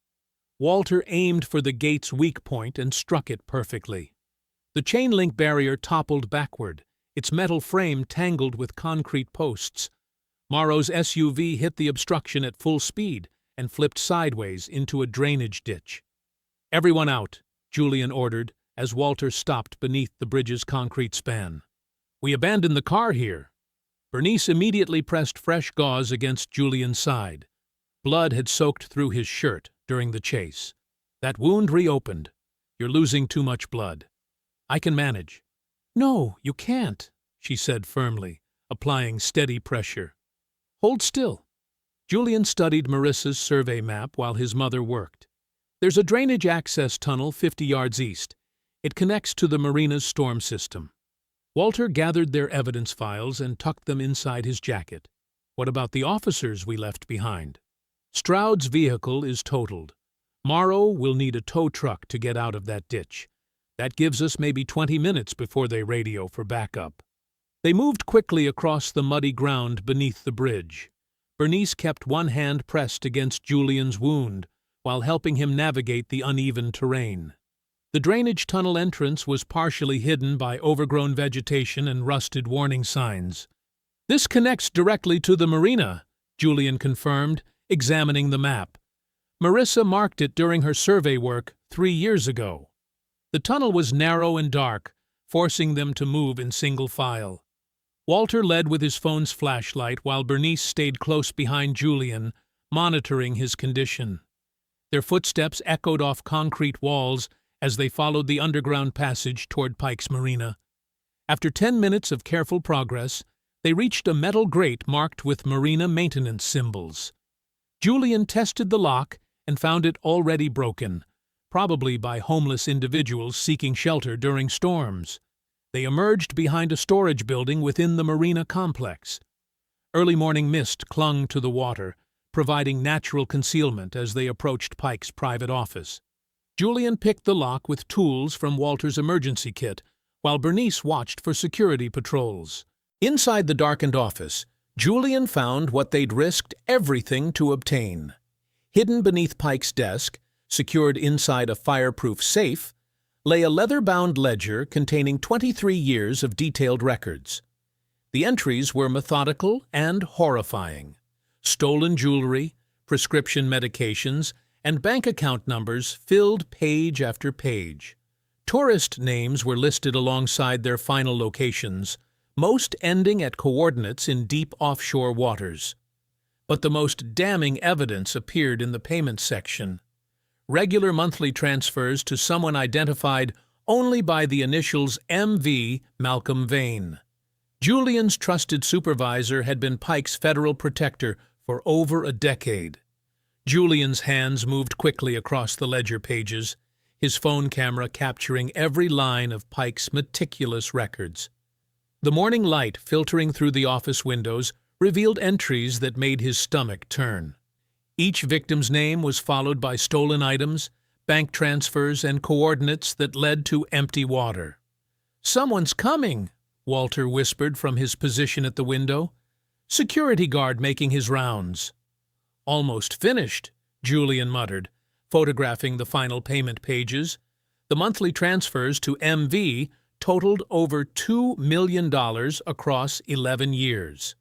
Walter aimed for the gate's weak point and struck it perfectly. The chain-link barrier toppled backward, its metal frame tangled with concrete posts. Morrow's SUV hit the obstruction at full speed and flipped sideways into a drainage ditch. "Everyone out," Julian ordered as Walter stopped beneath the bridge's concrete span. "We abandoned the car here." Bernice immediately pressed fresh gauze against Julian's side. Blood had soaked through his shirt during the chase. "That wound reopened. You're losing too much blood. I can manage." "No, you can't," she said firmly, applying steady pressure. "Hold still." Julian studied Marissa's survey map while his mother worked. "There's a drainage access tunnel 50 yards east. It connects to the marina's storm system." Walter gathered their evidence files and tucked them inside his jacket. "What about the officers we left behind?" "Stroud's vehicle is totaled. Morrow will need a tow truck to get out of that ditch. That gives us maybe 20 minutes before they radio for backup." They moved quickly across the muddy ground beneath the bridge. Bernice kept one hand pressed against Julian's wound while helping him navigate the uneven terrain. The drainage tunnel entrance was partially hidden by overgrown vegetation and rusted warning signs. "This connects directly to the marina," Julian confirmed, examining the map. "Marissa marked it during her survey work 3 years ago." The tunnel was narrow and dark, forcing them to move in single file. Walter led with his phone's flashlight while Bernice stayed close behind Julian, monitoring his condition. Their footsteps echoed off concrete walls as they followed the underground passage toward Pike's Marina. After 10 minutes of careful progress, they reached a metal grate marked with marina maintenance symbols. Julian tested the lock and found it already broken, probably by homeless individuals seeking shelter during storms. They emerged behind a storage building within the marina complex. Early morning mist clung to the water, providing natural concealment as they approached Pike's private office. Julian picked the lock with tools from Walter's emergency kit, while Bernice watched for security patrols. Inside the darkened office, Julian found what they'd risked everything to obtain. Hidden beneath Pike's desk, secured inside a fireproof safe, lay a leather-bound ledger containing 23 years of detailed records. The entries were methodical and horrifying. Stolen jewelry, prescription medications, and bank account numbers filled page after page. Tourist names were listed alongside their final locations, most ending at coordinates in deep offshore waters. But the most damning evidence appeared in the payments section. Regular monthly transfers to someone identified only by the initials M.V. Malcolm Vane. Julian's trusted supervisor had been Pike's federal protector for over a decade. Julian's hands moved quickly across the ledger pages, his phone camera capturing every line of Pike's meticulous records. The morning light filtering through the office windows revealed entries that made his stomach turn. Each victim's name was followed by stolen items, bank transfers, and coordinates that led to empty water. "Someone's coming," Walter whispered from his position at the window. "Security guard making his rounds." "Almost finished," Julian muttered, photographing the final payment pages. The monthly transfers to MV totaled over $2 million across 11 years.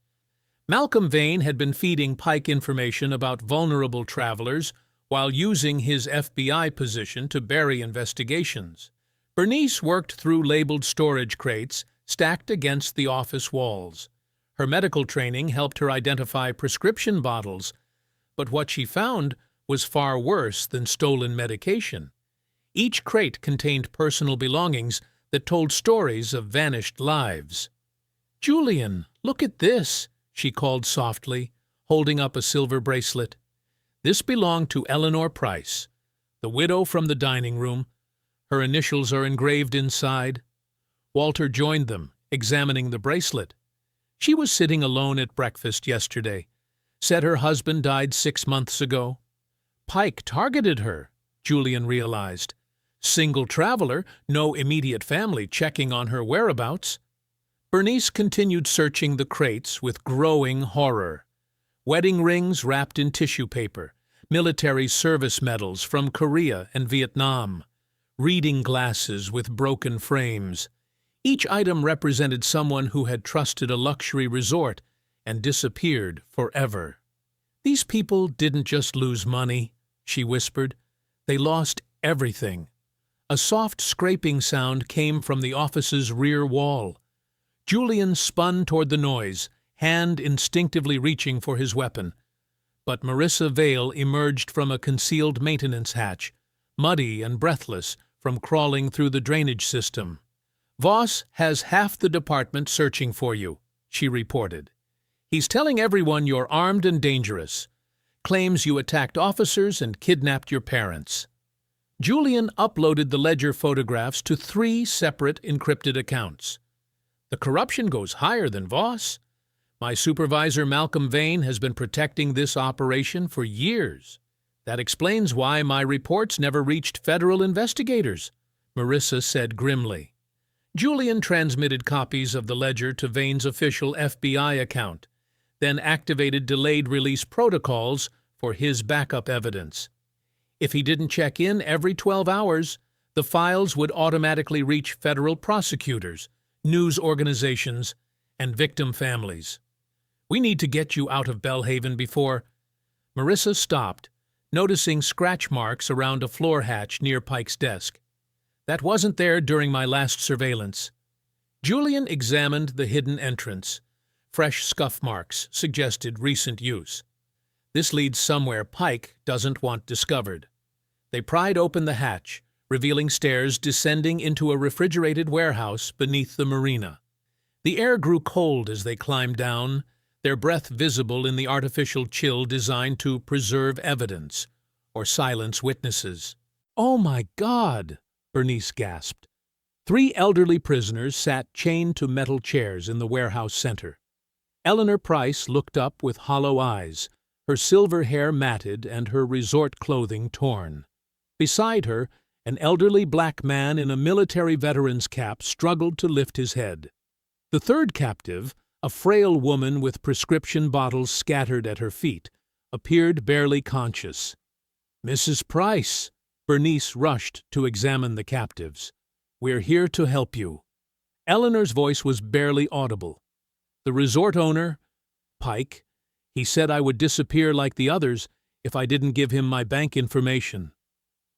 Malcolm Vane had been feeding Pike information about vulnerable travelers while using his FBI position to bury investigations. Bernice worked through labeled storage crates stacked against the office walls. Her medical training helped her identify prescription bottles, but what she found was far worse than stolen medication. Each crate contained personal belongings that told stories of vanished lives. "Julian, look at this," she called softly, holding up a silver bracelet. This belonged to Eleanor Price, the widow from the dining room. Her initials are engraved inside. Walter joined them, examining the bracelet. She was sitting alone at breakfast yesterday. Said her husband died 6 months ago. Pike targeted her, Julian realized. Single traveler, no immediate family checking on her whereabouts. Bernice continued searching the crates with growing horror. Wedding rings wrapped in tissue paper, military service medals from Korea and Vietnam, reading glasses with broken frames. Each item represented someone who had trusted a luxury resort and disappeared forever. "These people didn't just lose money," she whispered. "They lost everything." A soft scraping sound came from the office's rear wall. Julian spun toward the noise, hand instinctively reaching for his weapon. But Marissa Vale emerged from a concealed maintenance hatch, muddy and breathless from crawling through the drainage system. "Voss has half the department searching for you," she reported. "He's telling everyone you're armed and dangerous. Claims you attacked officers and kidnapped your parents." Julian uploaded the ledger photographs to 3 separate encrypted accounts. "The corruption goes higher than Voss. My supervisor Malcolm Vane has been protecting this operation for years. That explains why my reports never reached federal investigators," Marissa said grimly. Julian transmitted copies of the ledger to Vane's official FBI account, then activated delayed release protocols for his backup evidence. If he didn't check in every 12 hours, the files would automatically reach federal prosecutors, news organizations, and victim families. "We need to get you out of Belhaven before—" Marissa stopped, noticing scratch marks around a floor hatch near Pike's desk. "That wasn't there during my last surveillance." Julian examined the hidden entrance. Fresh scuff marks suggested recent use. This leads somewhere Pike doesn't want discovered. They pried open the hatch, revealing stairs descending into a refrigerated warehouse beneath the marina. The air grew cold as they climbed down, their breath visible in the artificial chill designed to preserve evidence or silence witnesses. "Oh my God!" Bernice gasped. 3 elderly prisoners sat chained to metal chairs in the warehouse center. Eleanor Price looked up with hollow eyes, her silver hair matted and her resort clothing torn. Beside her, an elderly black man in a military veteran's cap struggled to lift his head. The 3rd captive, a frail woman with prescription bottles scattered at her feet, appeared barely conscious. "Mrs. Price," Bernice rushed to examine the captives. "We're here to help you." Eleanor's voice was barely audible. "The resort owner, Pike, he said I would disappear like the others if I didn't give him my bank information."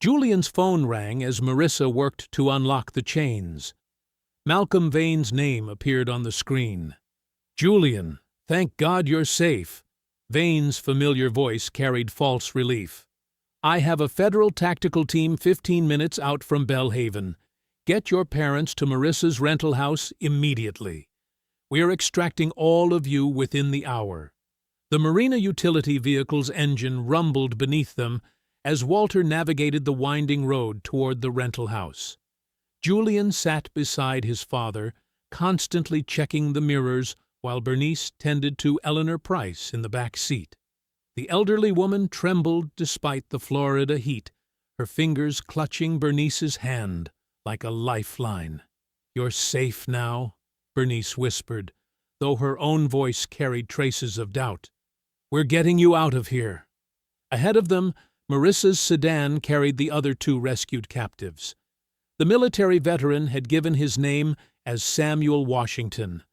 Julian's phone rang as Marissa worked to unlock the chains. Malcolm Vane's name appeared on the screen. "Julian, thank God you're safe." Vane's familiar voice carried false relief. "I have a federal tactical team 15 minutes out from Belhaven. Get your parents to Marissa's rental house immediately. We are extracting all of you within the hour." The Marina utility vehicle's engine rumbled beneath them as Walter navigated the winding road toward the rental house. Julian sat beside his father, constantly checking the mirrors while Bernice tended to Eleanor Price in the back seat. The elderly woman trembled despite the Florida heat, her fingers clutching Bernice's hand like a lifeline. "You're safe now," Bernice whispered, though her own voice carried traces of doubt. "We're getting you out of here." Ahead of them, Marissa's sedan carried the other 2 rescued captives. The military veteran had given his name as Samuel Washington,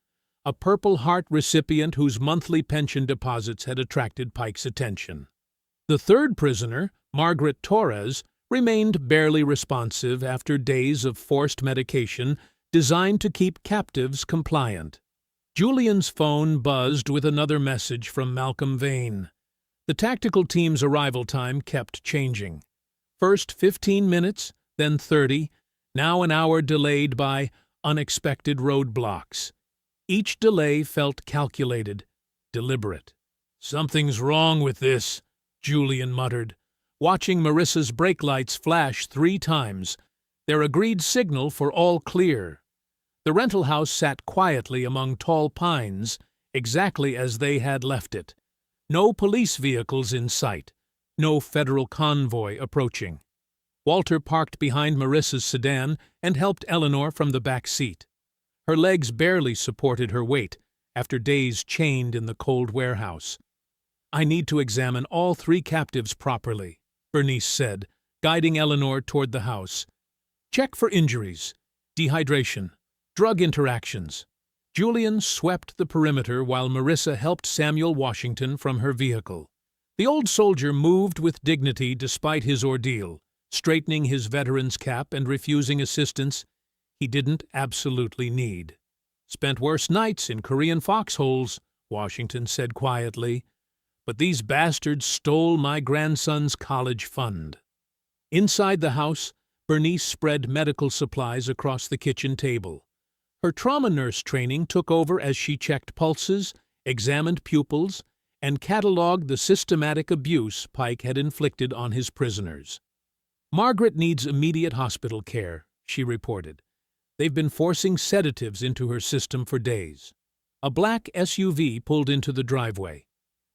a Purple Heart recipient whose monthly pension deposits had attracted Pike's attention. The third prisoner, Margaret Torres, remained barely responsive after days of forced medication designed to keep captives compliant. Julian's phone buzzed with another message from Malcolm Vane. The tactical team's arrival time kept changing. First 15 minutes, then 30, now an hour delayed by unexpected roadblocks. Each delay felt calculated, deliberate. "Something's wrong with this," Julian muttered, watching Marissa's brake lights flash 3 times, their agreed signal for all clear. The rental house sat quietly among tall pines, exactly as they had left it. No police vehicles in sight, no federal convoy approaching. Walter parked behind Marissa's sedan and helped Eleanor from the back seat. Her legs barely supported her weight after days chained in the cold warehouse. "I need to examine all 3 captives properly," Bernice said, guiding Eleanor toward the house. "Check for injuries, dehydration, drug interactions." Julian swept the perimeter while Marissa helped Samuel Washington from her vehicle. The old soldier moved with dignity despite his ordeal, straightening his veteran's cap and refusing assistance he didn't absolutely need. "Spent worse nights in Korean foxholes," Washington said quietly, "but these bastards stole my grandson's college fund." Inside the house, Bernice spread medical supplies across the kitchen table. Her trauma nurse training took over as she checked pulses, examined pupils, and cataloged the systematic abuse Pike had inflicted on his prisoners. "Margaret needs immediate hospital care," she reported. "They've been forcing sedatives into her system for days." A black SUV pulled into the driveway.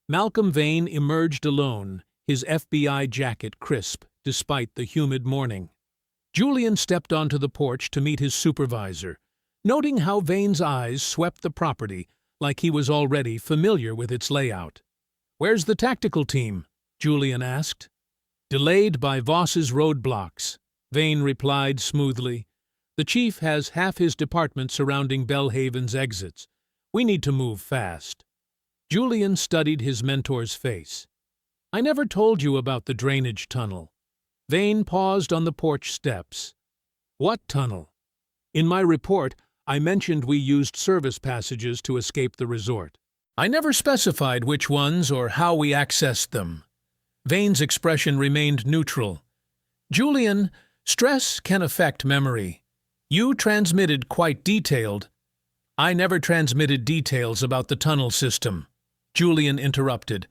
Malcolm Vane emerged alone, his FBI jacket crisp despite the humid morning. Julian stepped onto the porch to meet his supervisor, noting how Vane's eyes swept the property like he was already familiar with its layout. "Where's the tactical team?" Julian asked. "Delayed by Voss's roadblocks," Vane replied smoothly. "The chief has half his department surrounding Bellhaven's exits. We need to move fast." Julian studied his mentor's face. "I never told you about the drainage tunnel." Vane paused on the porch steps. "What tunnel?" "In my report, I mentioned we used service passages to escape the resort. I never specified which ones or how we accessed them." Vane's expression remained neutral. "Julian, stress can affect memory. You transmitted quite detailed—" "I never transmitted details about the tunnel system," Julian interrupted,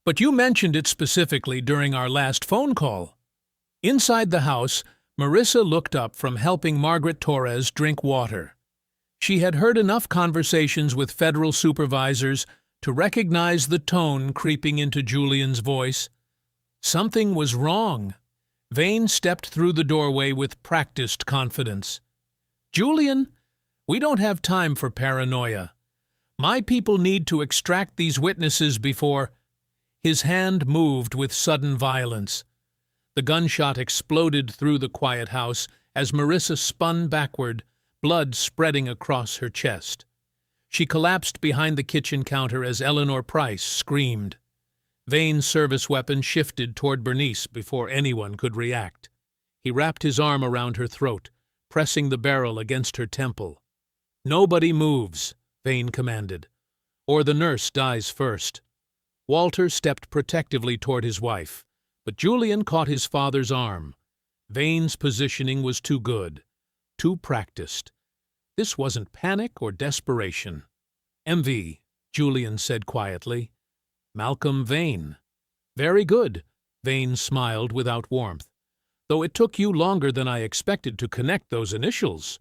"but you mentioned it specifically during our last phone call." Inside the house, Marissa looked up from helping Margaret Torres drink water. She had heard enough conversations with federal supervisors to recognize the tone creeping into Julian's voice. Something was wrong. Vane stepped through the doorway with practiced confidence. "Julian, we don't have time for paranoia. My people need to extract these witnesses before—" His hand moved with sudden violence. The gunshot exploded through the quiet house as Marissa spun backward, blood spreading across her chest. She collapsed behind the kitchen counter as Eleanor Price screamed. Vane's service weapon shifted toward Bernice before anyone could react. He wrapped his arm around her throat, pressing the barrel against her temple. "Nobody moves," Vane commanded, "or the nurse dies first." Walter stepped protectively toward his wife, but Julian caught his father's arm. Vane's positioning was too good, too practiced. This wasn't panic or desperation. "MV," Julian said quietly. "Malcolm Vane." "Very good," Vane smiled without warmth. "Though it took you longer than I expected to connect those initials."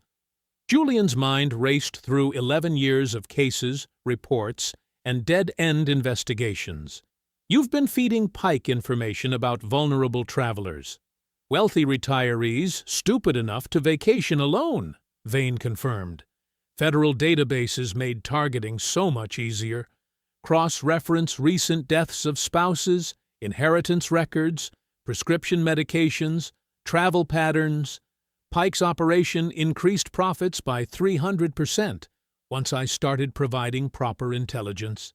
Julian's mind raced through 11 years of cases, reports, and dead-end investigations. "You've been feeding Pike information about vulnerable travelers. Wealthy retirees stupid enough to vacation alone," Vane confirmed. "Federal databases made targeting so much easier. Cross-reference recent deaths of spouses, inheritance records, prescription medications, travel patterns. Pike's operation increased profits by 300%, once I started providing proper intelligence.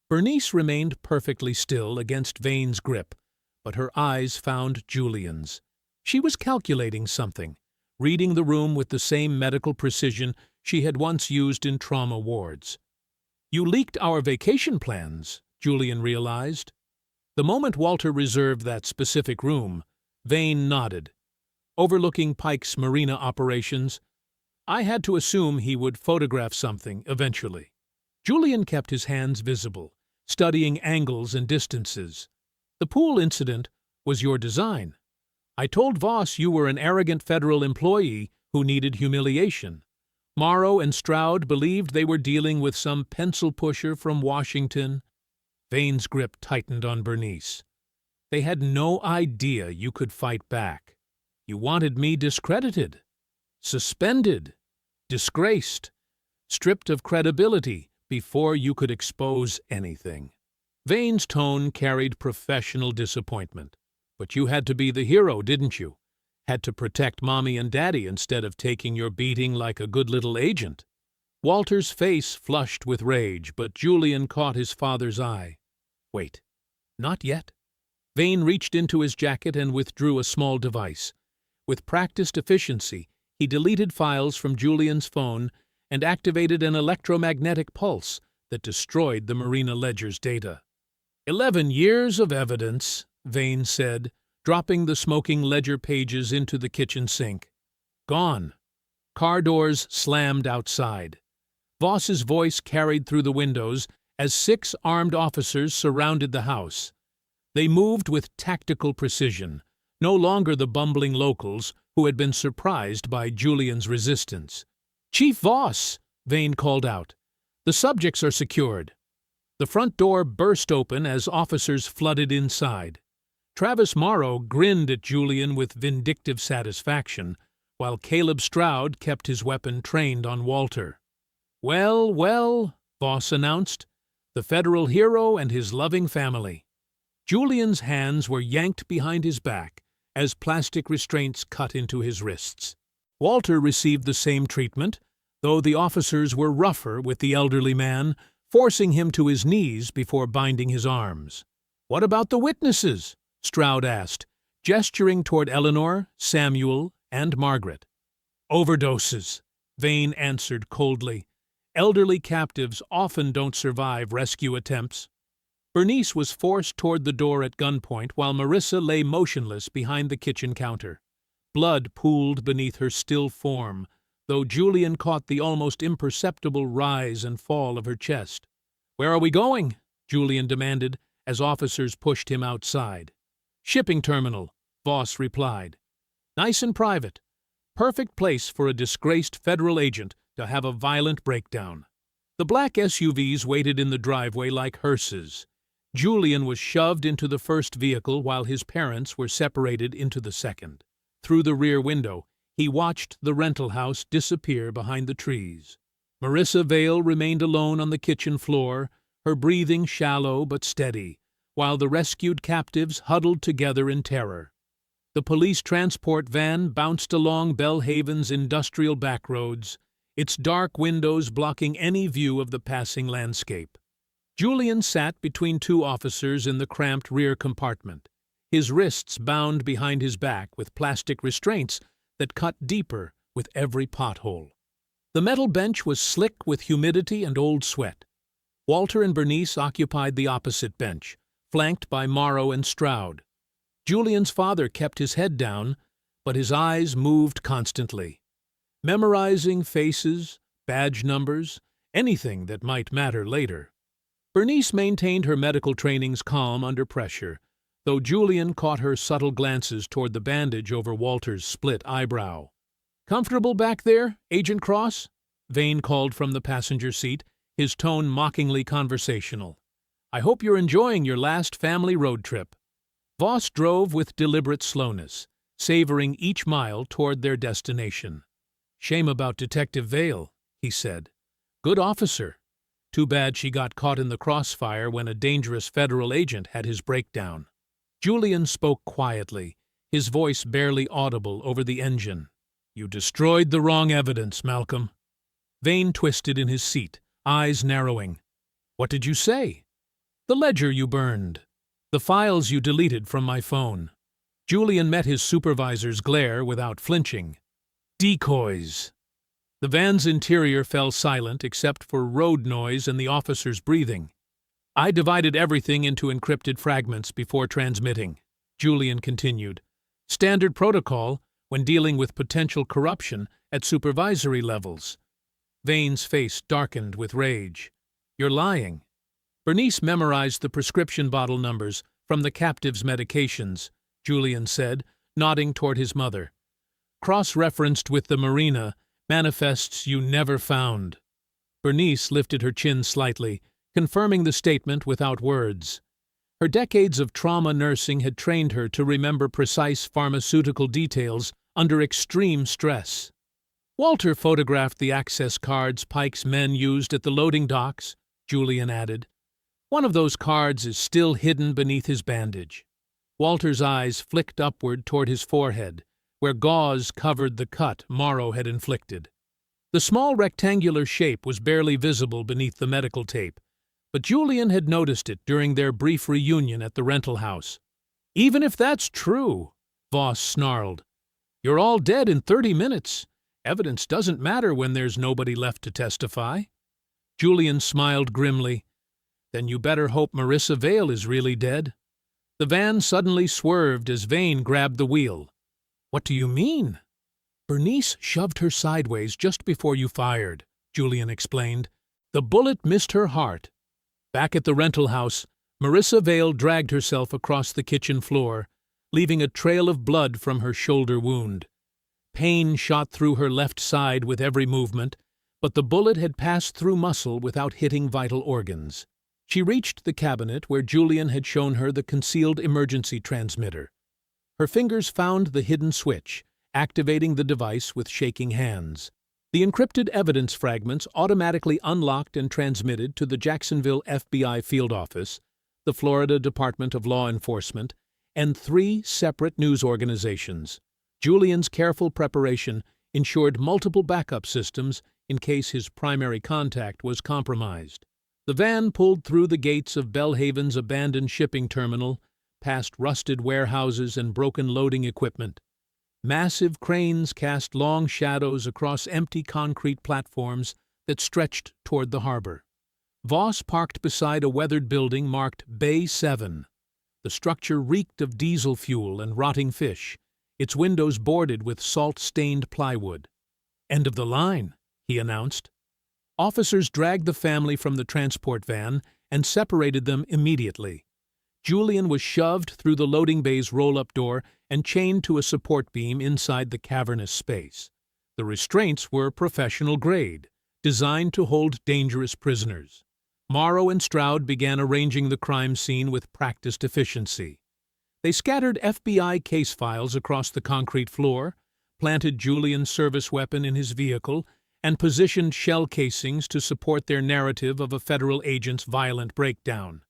Bernice remained perfectly still against Vane's grip, but her eyes found Julian's. She was calculating something, reading the room with the same medical precision she had once used in trauma wards. "You leaked our vacation plans," Julian realized. The moment Walter reserved that specific room, Vane nodded. Overlooking Pike's marina operations, I had to assume he would photograph something eventually. Julian kept his hands visible, studying angles and distances. "The pool incident was your design. I told Voss you were an arrogant federal employee who needed humiliation. Morrow and Stroud believed they were dealing with some pencil pusher from Washington." Vane's grip tightened on Bernice. "They had no idea you could fight back. You wanted me discredited, suspended, disgraced, stripped of credibility before you could expose anything." Vane's tone carried professional disappointment. "But you had to be the hero, didn't you? Had to protect Mommy and Daddy instead of taking your beating like a good little agent." Walter's face flushed with rage, but Julian caught his father's eye. "Wait, not yet." Vane reached into his jacket and withdrew a small device. With practiced efficiency, he deleted files from Julian's phone and activated an electromagnetic pulse that destroyed the Marina Ledger's data. 11 years of evidence," Vane said, dropping the smoking ledger pages into the kitchen sink. "Gone." Car doors slammed outside. Voss's voice carried through the windows as 6 armed officers surrounded the house. They moved with tactical precision, no longer the bumbling locals who had been surprised by Julian's resistance. "Chief Voss!" Vane called out. "The subjects are secured." The front door burst open as officers flooded inside. Travis Morrow grinned at Julian with vindictive satisfaction, while Caleb Stroud kept his weapon trained on Walter. "Well, well," Voss announced, "the federal hero and his loving family." Julian's hands were yanked behind his back as plastic restraints cut into his wrists. Walter received the same treatment, though the officers were rougher with the elderly man, forcing him to his knees before binding his arms. "What about the witnesses?" Stroud asked, gesturing toward Eleanor, Samuel, and Margaret. "Overdoses," Vane answered coldly. "Elderly captives often don't survive rescue attempts." Bernice was forced toward the door at gunpoint while Marissa lay motionless behind the kitchen counter. Blood pooled beneath her still form, though Julian caught the almost imperceptible rise and fall of her chest. "Where are we going?" Julian demanded as officers pushed him outside. "Shipping terminal," Voss replied. "Nice and private. Perfect place for a disgraced federal agent to have a violent breakdown." The black SUVs waited in the driveway like hearses. Julian was shoved into the first vehicle while his parents were separated into the second. Through the rear window, he watched the rental house disappear behind the trees. Marissa Vale remained alone on the kitchen floor, her breathing shallow but steady, while the rescued captives huddled together in terror. The police transport van bounced along Bellhaven's industrial backroads, its dark windows blocking any view of the passing landscape. Julian sat between 2 officers in the cramped rear compartment, his wrists bound behind his back with plastic restraints that cut deeper with every pothole. The metal bench was slick with humidity and old sweat. Walter and Bernice occupied the opposite bench, flanked by Morrow and Stroud. Julian's father kept his head down, but his eyes moved constantly, memorizing faces, badge numbers, anything that might matter later. Bernice maintained her medical training's calm under pressure, though Julian caught her subtle glances toward the bandage over Walter's split eyebrow. "Comfortable back there, Agent Cross?" Vane called from the passenger seat, his tone mockingly conversational. "I hope you're enjoying your last family road trip." Voss drove with deliberate slowness, savoring each mile toward their destination. "Shame about Detective Vale," he said. "Good officer. Too bad she got caught in the crossfire when a dangerous federal agent had his breakdown." Julian spoke quietly, his voice barely audible over the engine. "You destroyed the wrong evidence, Malcolm." Vane twisted in his seat, eyes narrowing. What did you say? The ledger you burned. The files you deleted from my phone. Julian met his supervisor's glare without flinching. Decoys. The van's interior fell silent except for road noise and the officer's breathing. I divided everything into encrypted fragments before transmitting, Julian continued. Standard protocol when dealing with potential corruption at supervisory levels. Vane's face darkened with rage. You're lying. Bernice memorized the prescription bottle numbers from the captive's medications, Julian said, nodding toward his mother. Cross-referenced with the Marina manifests you never found. Bernice lifted her chin slightly, confirming the statement without words. Her decades of trauma nursing had trained her to remember precise pharmaceutical details under extreme stress. Walter photographed the access cards Pike's men used at the loading docks, Julian added. One of those cards is still hidden beneath his bandage. Walter's eyes flicked upward toward his forehead, where gauze covered the cut Morrow had inflicted. The small rectangular shape was barely visible beneath the medical tape, but Julian had noticed it during their brief reunion at the rental house. Even if that's true, Voss snarled. You're all dead in 30 minutes. Evidence doesn't matter when there's nobody left to testify. Julian smiled grimly. Then you better hope Marissa Vale is really dead. The van suddenly swerved as Vane grabbed the wheel. What do you mean? Bernice shoved her sideways just before you fired, Julian explained. The bullet missed her heart. Back at the rental house, Marissa Vale dragged herself across the kitchen floor, leaving a trail of blood from her shoulder wound. Pain shot through her left side with every movement, but the bullet had passed through muscle without hitting vital organs. She reached the cabinet where Julian had shown her the concealed emergency transmitter. Her fingers found the hidden switch, activating the device with shaking hands. The encrypted evidence fragments automatically unlocked and transmitted to the Jacksonville FBI field office, the Florida Department of Law Enforcement, and 3 separate news organizations. Julian's careful preparation ensured multiple backup systems in case his primary contact was compromised. The van pulled through the gates of Belhaven's abandoned shipping terminal, past rusted warehouses and broken loading equipment. Massive cranes cast long shadows across empty concrete platforms that stretched toward the harbor. Voss parked beside a weathered building marked Bay 7. The structure reeked of diesel fuel and rotting fish, its windows boarded with salt-stained plywood. End of the line, he announced. Officers dragged the family from the transport van and separated them immediately. Julian was shoved through the loading bay's roll-up door and chained to a support beam inside the cavernous space. The restraints were professional grade, designed to hold dangerous prisoners. Morrow and Stroud began arranging the crime scene with practiced efficiency. They scattered FBI case files across the concrete floor, planted Julian's service weapon in his vehicle, and positioned shell casings to support their narrative of a federal agent's violent breakdown.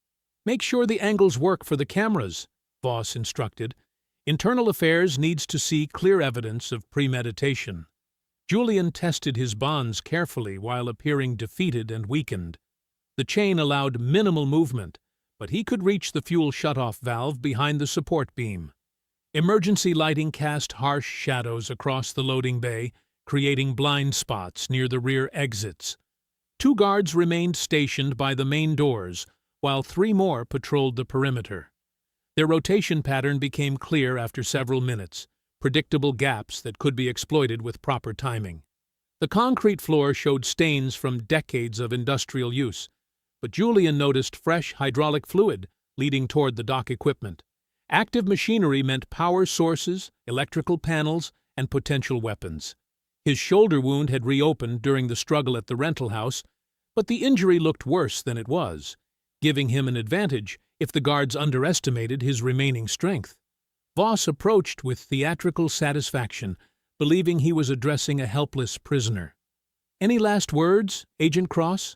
Make sure the angles work for the cameras, Voss instructed. Internal Affairs needs to see clear evidence of premeditation. Julian tested his bonds carefully while appearing defeated and weakened. The chain allowed minimal movement, but he could reach the fuel shutoff valve behind the support beam. Emergency lighting cast harsh shadows across the loading bay, creating blind spots near the rear exits. 2 guards remained stationed by the main doors, while 3 more patrolled the perimeter. Their rotation pattern became clear after several minutes, predictable gaps that could be exploited with proper timing. The concrete floor showed stains from decades of industrial use, but Julian noticed fresh hydraulic fluid leading toward the dock equipment. Active machinery meant power sources, electrical panels, and potential weapons. His shoulder wound had reopened during the struggle at the rental house, but the injury looked worse than it was, giving him an advantage if the guards underestimated his remaining strength. Voss approached with theatrical satisfaction, believing he was addressing a helpless prisoner. Any last words, Agent Cross?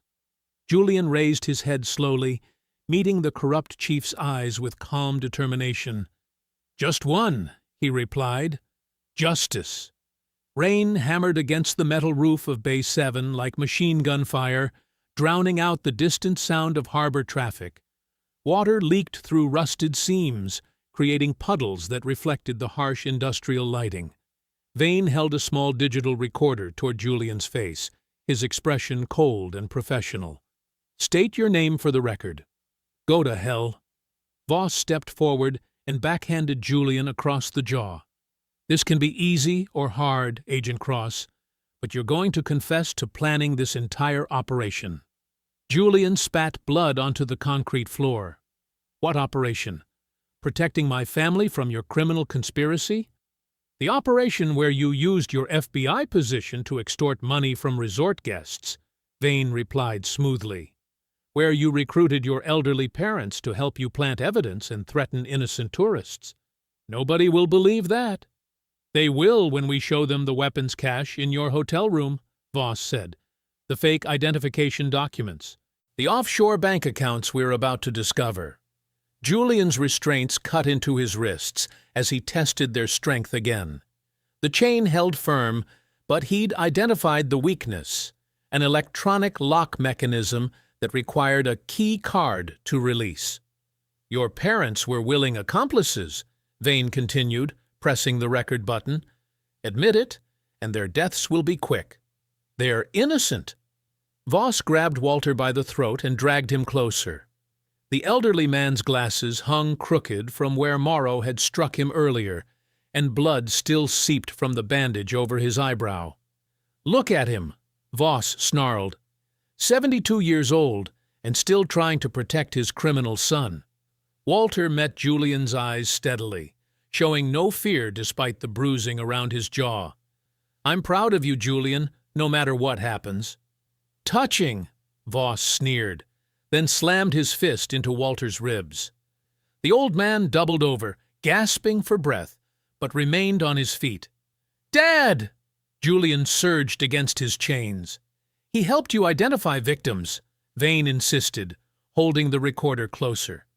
Julian raised his head slowly, meeting the corrupt chief's eyes with calm determination. Just one, he replied. Justice. Rain hammered against the metal roof of Bay 7 like machine gun fire, drowning out the distant sound of harbor traffic. Water leaked through rusted seams, creating puddles that reflected the harsh industrial lighting. Vane held a small digital recorder toward Julian's face, his expression cold and professional. "State your name for the record." "Go to hell." Voss stepped forward and backhanded Julian across the jaw. "This can be easy or hard, Agent Cross, but you're going to confess to planning this entire operation." Julian spat blood onto the concrete floor. "What operation? Protecting my family from your criminal conspiracy?" "The operation where you used your FBI position to extort money from resort guests," Vane replied smoothly. "Where you recruited your elderly parents to help you plant evidence and threaten innocent tourists. Nobody will believe that." "They will when we show them the weapons cache in your hotel room," Voss said. "The fake identification documents. The offshore bank accounts we're about to discover." Julian's restraints cut into his wrists as he tested their strength again. The chain held firm, but he'd identified the weakness, an electronic lock mechanism that required a key card to release. "Your parents were willing accomplices," Vane continued, pressing the record button. "Admit it, and their deaths will be quick. They're innocent." Voss grabbed Walter by the throat and dragged him closer. The elderly man's glasses hung crooked from where Morrow had struck him earlier, and blood still seeped from the bandage over his eyebrow. "Look at him," Voss snarled. 72 years old, and still trying to protect his criminal son. Walter met Julian's eyes steadily, showing no fear despite the bruising around his jaw. "I'm proud of you, Julian, no matter what happens." "Touching," Voss sneered, then slammed his fist into Walter's ribs. The old man doubled over, gasping for breath, but remained on his feet. "Dad!" Julian surged against his chains. "He helped you identify victims," Vane insisted, holding the recorder closer.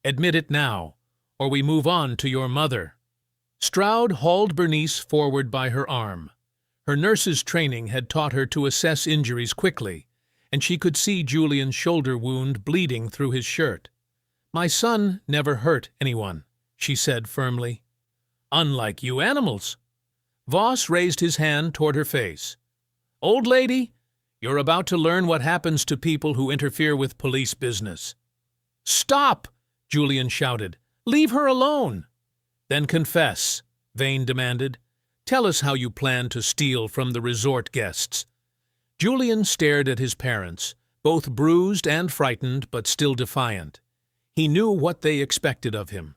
"Admit it now, or we move on to your mother." Stroud hauled Bernice forward by her arm. Her nurse's training had taught her to assess injuries quickly, and she could see Julian's shoulder wound bleeding through his shirt. "My son never hurt anyone," she said firmly. "Unlike you animals." Voss raised his hand toward her face. "Old lady, you're about to learn what happens to people who interfere with police business." "Stop!" Julian shouted. "Leave her alone." "Then confess," Vane demanded. "Tell us how you plan to steal from the resort guests." Julian stared at his parents, both bruised and frightened, but still defiant. He knew what they expected of him,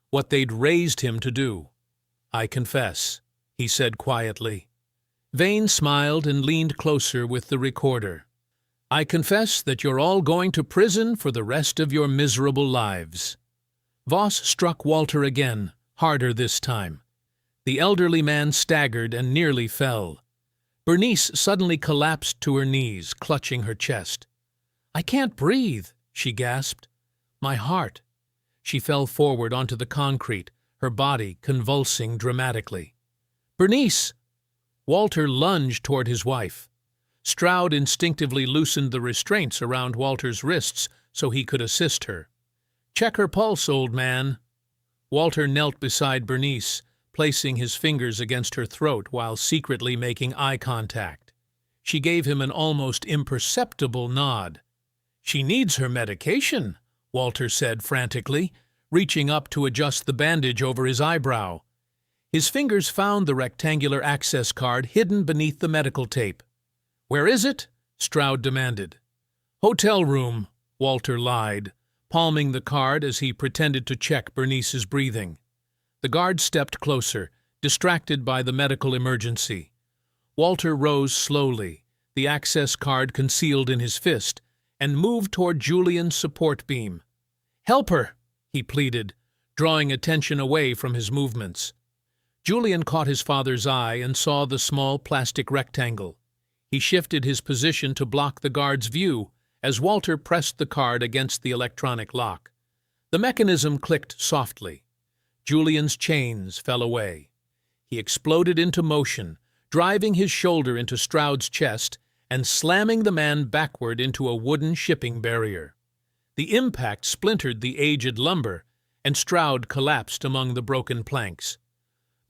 what they'd raised him to do. "I confess," he said quietly. Vane smiled and leaned closer with the recorder. "I confess that you're all going to prison for the rest of your miserable lives." Voss struck Walter again, harder this time. The elderly man staggered and nearly fell. Bernice suddenly collapsed to her knees, clutching her chest. "I can't breathe," she gasped. "My heart." She fell forward onto the concrete, her body convulsing dramatically. "Bernice!" Walter lunged toward his wife. Stroud instinctively loosened the restraints around Walter's wrists so he could assist her. "Check her pulse, old man." Walter knelt beside Bernice, placing his fingers against her throat while secretly making eye contact. She gave him an almost imperceptible nod. "She needs her medication," Walter said frantically, reaching up to adjust the bandage over his eyebrow. His fingers found the rectangular access card hidden beneath the medical tape. "Where is it?" Stroud demanded. "Hotel room," Walter lied, palming the card as he pretended to check Bernice's breathing. The guard stepped closer, distracted by the medical emergency. Walter rose slowly, the access card concealed in his fist, and moved toward Julian's support beam. "Help her," he pleaded, drawing attention away from his movements. Julian caught his father's eye and saw the small plastic rectangle. He shifted his position to block the guard's view as Walter pressed the card against the electronic lock. The mechanism clicked softly. Julian's chains fell away. He exploded into motion, driving his shoulder into Stroud's chest and slamming the man backward into a wooden shipping barrier. The impact splintered the aged lumber, and Stroud collapsed among the broken planks.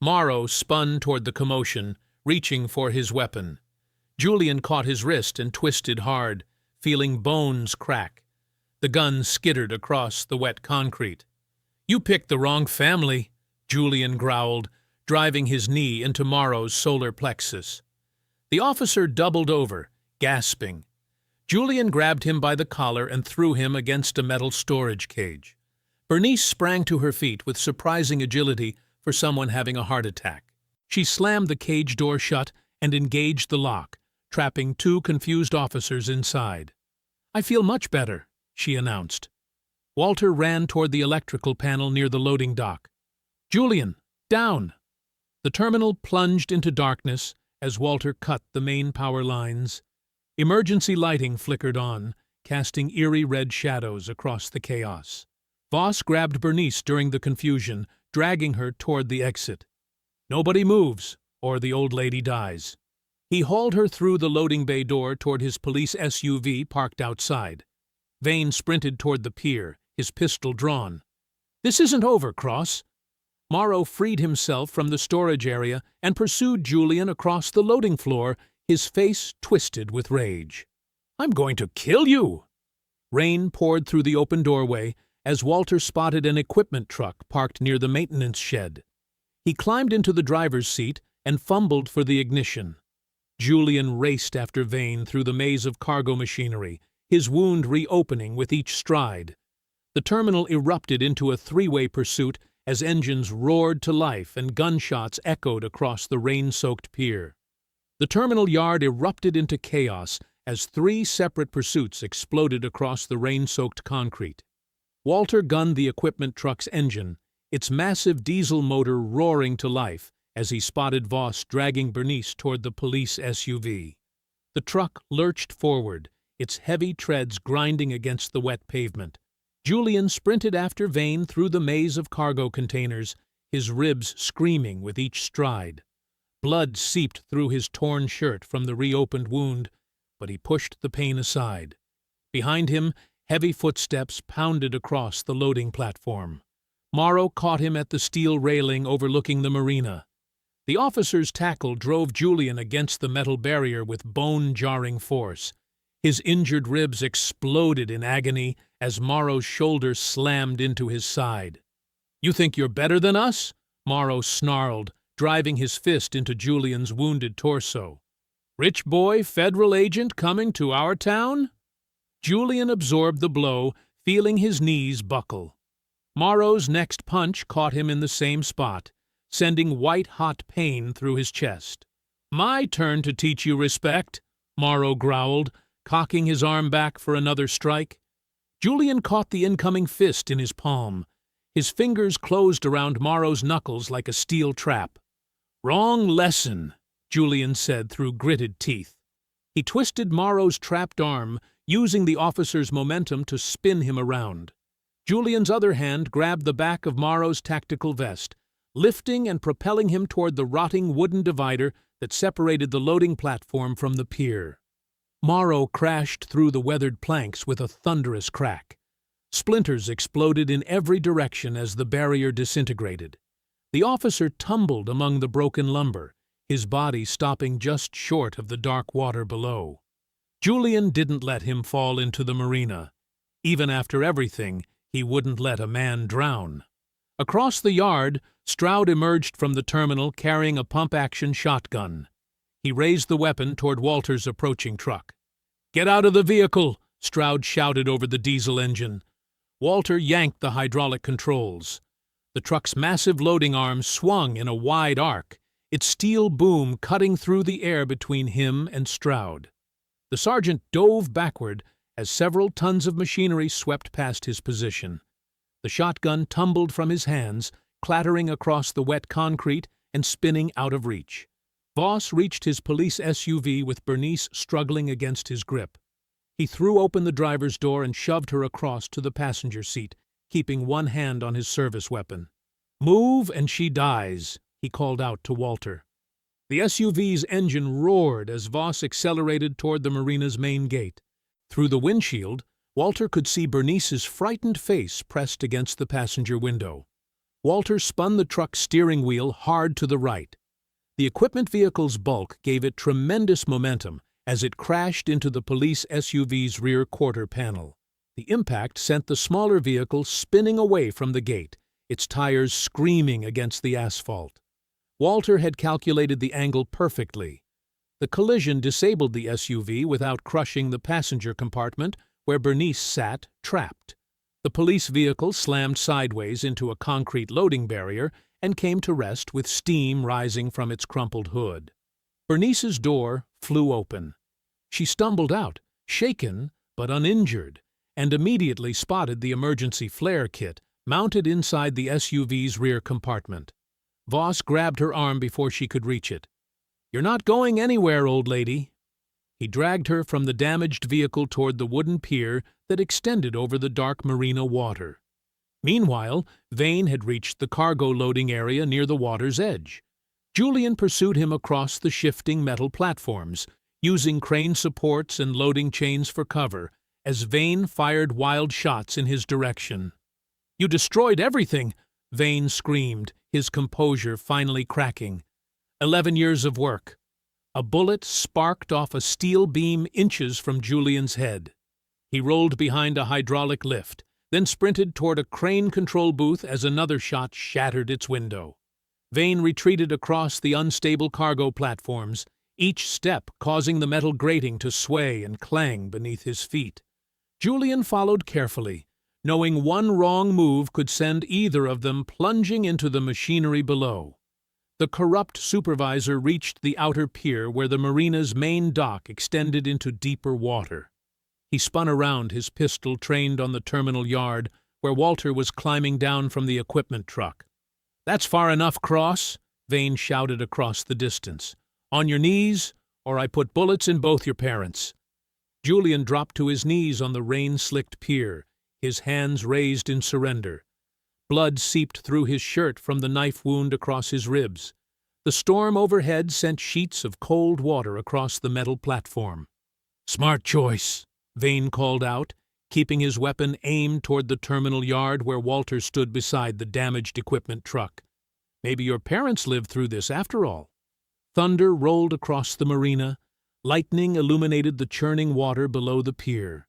Morrow spun toward the commotion, reaching for his weapon. Julian caught his wrist and twisted hard, feeling bones crack. The gun skittered across the wet concrete. "You picked the wrong family," Julian growled, driving his knee into Morrow's solar plexus. The officer doubled over, gasping. Julian grabbed him by the collar and threw him against a metal storage cage. Bernice sprang to her feet with surprising agility for someone having a heart attack. She slammed the cage door shut and engaged the lock, trapping 2 confused officers inside. "I feel much better," she announced. Walter ran toward the electrical panel near the loading dock. "Julian, down!" The terminal plunged into darkness as Walter cut the main power lines. Emergency lighting flickered on, casting eerie red shadows across the chaos. Voss grabbed Bernice during the confusion, dragging her toward the exit. "Nobody moves, or the old lady dies." He hauled her through the loading bay door toward his police SUV parked outside. Vane sprinted toward the pier, his pistol drawn. "This isn't over, Cross." Morrow freed himself from the storage area and pursued Julian across the loading floor, his face twisted with rage. "I'm going to kill you!" Rain poured through the open doorway as Walter spotted an equipment truck parked near the maintenance shed. He climbed into the driver's seat and fumbled for the ignition. Julian raced after Vane through the maze of cargo machinery, his wound reopening with each stride. The terminal erupted into a 3-way pursuit as engines roared to life and gunshots echoed across the rain-soaked pier. The terminal yard erupted into chaos as 3 separate pursuits exploded across the rain-soaked concrete. Walter gunned the equipment truck's engine, its massive diesel motor roaring to life as he spotted Voss dragging Bernice toward the police SUV. The truck lurched forward, its heavy treads grinding against the wet pavement. Julian sprinted after Vane through the maze of cargo containers, his ribs screaming with each stride. Blood seeped through his torn shirt from the reopened wound, but he pushed the pain aside. Behind him, heavy footsteps pounded across the loading platform. Morrow caught him at the steel railing overlooking the marina. The officer's tackle drove Julian against the metal barrier with bone-jarring force. His injured ribs exploded in agony as Morrow's shoulder slammed into his side. "You think you're better than us?" Morrow snarled, driving his fist into Julian's wounded torso. "Rich boy federal agent coming to our town?" Julian absorbed the blow, feeling his knees buckle. Morrow's next punch caught him in the same spot, sending white-hot pain through his chest. "My turn to teach you respect," Morrow growled, cocking his arm back for another strike. Julian caught the incoming fist in his palm. His fingers closed around Morrow's knuckles like a steel trap. "Wrong lesson," Julian said through gritted teeth. He twisted Morrow's trapped arm, using the officer's momentum to spin him around. Julian's other hand grabbed the back of Morrow's tactical vest, lifting and propelling him toward the rotting wooden divider that separated the loading platform from the pier. Morrow crashed through the weathered planks with a thunderous crack. Splinters exploded in every direction as the barrier disintegrated. The officer tumbled among the broken lumber, his body stopping just short of the dark water below. Julian didn't let him fall into the marina. Even after everything, he wouldn't let a man drown. Across the yard, Stroud emerged from the terminal carrying a pump-action shotgun. He raised the weapon toward Walter's approaching truck. "Get out of the vehicle!" Stroud shouted over the diesel engine. Walter yanked the hydraulic controls. The truck's massive loading arm swung in a wide arc, its steel boom cutting through the air between him and Stroud. The sergeant dove backward as several tons of machinery swept past his position. The shotgun tumbled from his hands, clattering across the wet concrete and spinning out of reach. Voss reached his police SUV with Bernice struggling against his grip. He threw open the driver's door and shoved her across to the passenger seat, keeping one hand on his service weapon. "Move and she dies," he called out to Walter. The SUV's engine roared as Voss accelerated toward the marina's main gate. Through the windshield, Walter could see Bernice's frightened face pressed against the passenger window. Walter spun the truck's steering wheel hard to the right. The equipment vehicle's bulk gave it tremendous momentum as it crashed into the police SUV's rear quarter panel. The impact sent the smaller vehicle spinning away from the gate, its tires screaming against the asphalt. Walter had calculated the angle perfectly. The collision disabled the SUV without crushing the passenger compartment where Bernice sat, trapped. The police vehicle slammed sideways into a concrete loading barrier and came to rest with steam rising from its crumpled hood. Bernice's door flew open. She stumbled out, shaken but uninjured, and immediately spotted the emergency flare kit mounted inside the SUV's rear compartment. Voss grabbed her arm before she could reach it. "You're not going anywhere, old lady." He dragged her from the damaged vehicle toward the wooden pier that extended over the dark marina water. Meanwhile, Vane had reached the cargo loading area near the water's edge. Julian pursued him across the shifting metal platforms, using crane supports and loading chains for cover, as Vane fired wild shots in his direction. "You destroyed everything!" Vane screamed, his composure finally cracking. 11 years of work. A bullet sparked off a steel beam inches from Julian's head. He rolled behind a hydraulic lift, then sprinted toward a crane control booth as another shot shattered its window. Vane retreated across the unstable cargo platforms, each step causing the metal grating to sway and clang beneath his feet. Julian followed carefully, knowing one wrong move could send either of them plunging into the machinery below. The corrupt supervisor reached the outer pier where the marina's main dock extended into deeper water. He spun around, his pistol trained on the terminal yard where Walter was climbing down from the equipment truck. "That's far enough, Cross," Vane shouted across the distance. "On your knees, or I put bullets in both your parents." Julian dropped to his knees on the rain-slicked pier, his hands raised in surrender. Blood seeped through his shirt from the knife wound across his ribs. The storm overhead sent sheets of cold water across the metal platform. "Smart choice," Vane called out, keeping his weapon aimed toward the terminal yard where Walter stood beside the damaged equipment truck. "Maybe your parents lived through this after all." Thunder rolled across the marina. Lightning illuminated the churning water below the pier.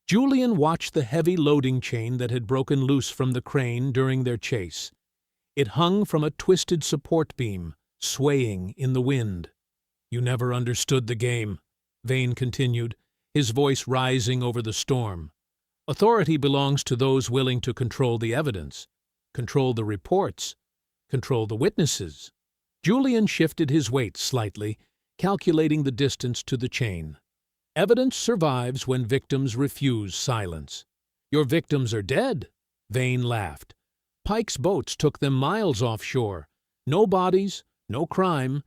Julian watched the heavy loading chain that had broken loose from the crane during their chase. It hung from a twisted support beam, swaying in the wind. "You never understood the game," Vane continued, his voice rising over the storm. "Authority belongs to those willing to control the evidence, control the reports, control the witnesses." Julian shifted his weight slightly, calculating the distance to the chain. "Evidence survives when victims refuse silence." "Your victims are dead," Vane laughed. "Pike's boats took them miles offshore. No bodies, no crime,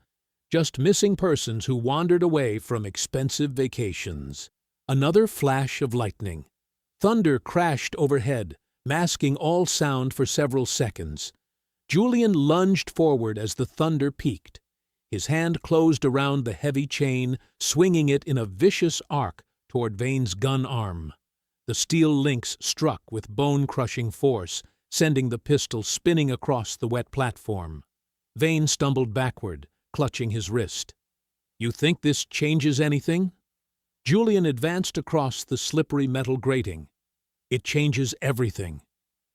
just missing persons who wandered away from expensive vacations." Another flash of lightning. Thunder crashed overhead, masking all sound for several seconds. Julian lunged forward as the thunder peaked. His hand closed around the heavy chain, swinging it in a vicious arc toward Vane's gun arm. The steel links struck with bone-crushing force, sending the pistol spinning across the wet platform. Vane stumbled backward, clutching his wrist. "You think this changes anything?" Julian advanced across the slippery metal grating. "It changes everything."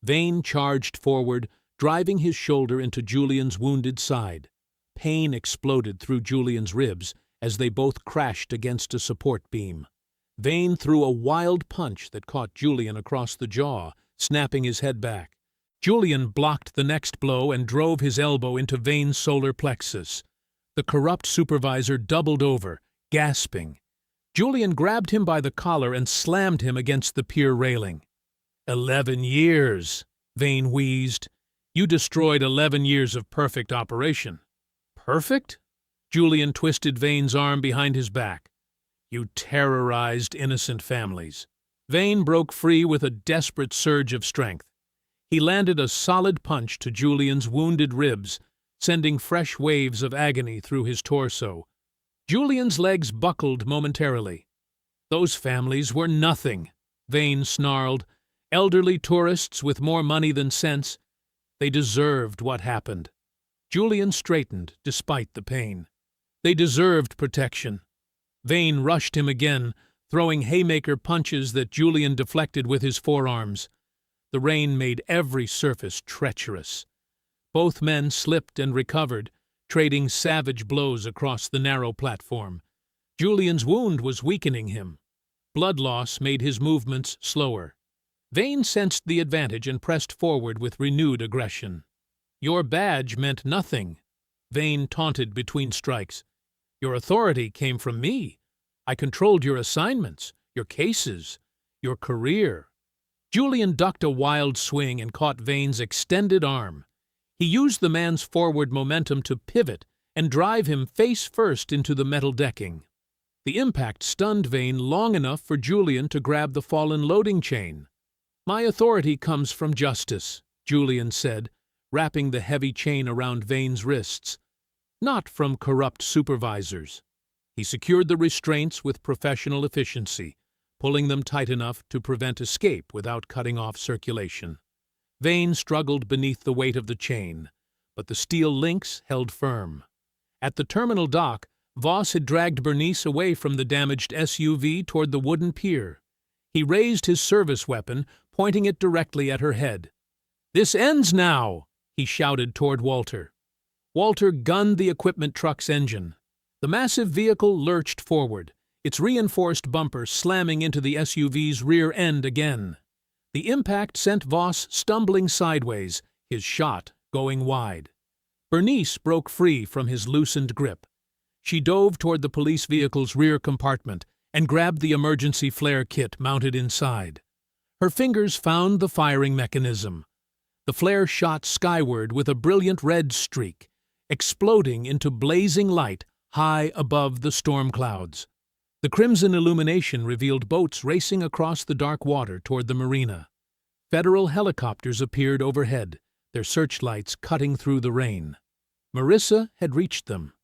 Vane charged forward, driving his shoulder into Julian's wounded side. Pain exploded through Julian's ribs as they both crashed against a support beam. Vane threw a wild punch that caught Julian across the jaw, snapping his head back. Julian blocked the next blow and drove his elbow into Vane's solar plexus. The corrupt supervisor doubled over, gasping. Julian grabbed him by the collar and slammed him against the pier railing. 11 years, Vane wheezed. "You destroyed 11 years of perfect operation." "Perfect?" Julian twisted Vane's arm behind his back. "You terrorized innocent families." Vane broke free with a desperate surge of strength. He landed a solid punch to Julian's wounded ribs, sending fresh waves of agony through his torso. Julian's legs buckled momentarily. Those families were nothing, Vane snarled. Elderly tourists with more money than sense. They deserved what happened. Julian straightened, despite the pain. They deserved protection. Vane rushed him again, throwing haymaker punches that Julian deflected with his forearms. The rain made every surface treacherous. Both men slipped and recovered, trading savage blows across the narrow platform. Julian's wound was weakening him. Blood loss made his movements slower. Vane sensed the advantage and pressed forward with renewed aggression. Your badge meant nothing, Vane taunted between strikes. Your authority came from me. I controlled your assignments, your cases, your career. Julian ducked a wild swing and caught Vane's extended arm. He used the man's forward momentum to pivot and drive him face first into the metal decking. The impact stunned Vane long enough for Julian to grab the fallen loading chain. My authority comes from justice, Julian said, wrapping the heavy chain around Vane's wrists. Not from corrupt supervisors. He secured the restraints with professional efficiency, pulling them tight enough to prevent escape without cutting off circulation. Vane struggled beneath the weight of the chain, but the steel links held firm. At the terminal dock, Voss had dragged Bernice away from the damaged SUV toward the wooden pier. He raised his service weapon, pointing it directly at her head. "This ends now!" he shouted toward Walter. Walter gunned the equipment truck's engine. The massive vehicle lurched forward, its reinforced bumper slamming into the SUV's rear end again. The impact sent Voss stumbling sideways, his shot going wide. Bernice broke free from his loosened grip. She dove toward the police vehicle's rear compartment and grabbed the emergency flare kit mounted inside. Her fingers found the firing mechanism. The flare shot skyward with a brilliant red streak, exploding into blazing light high above the storm clouds. The crimson illumination revealed boats racing across the dark water toward the marina. Federal helicopters appeared overhead, their searchlights cutting through the rain. Marissa had reached them.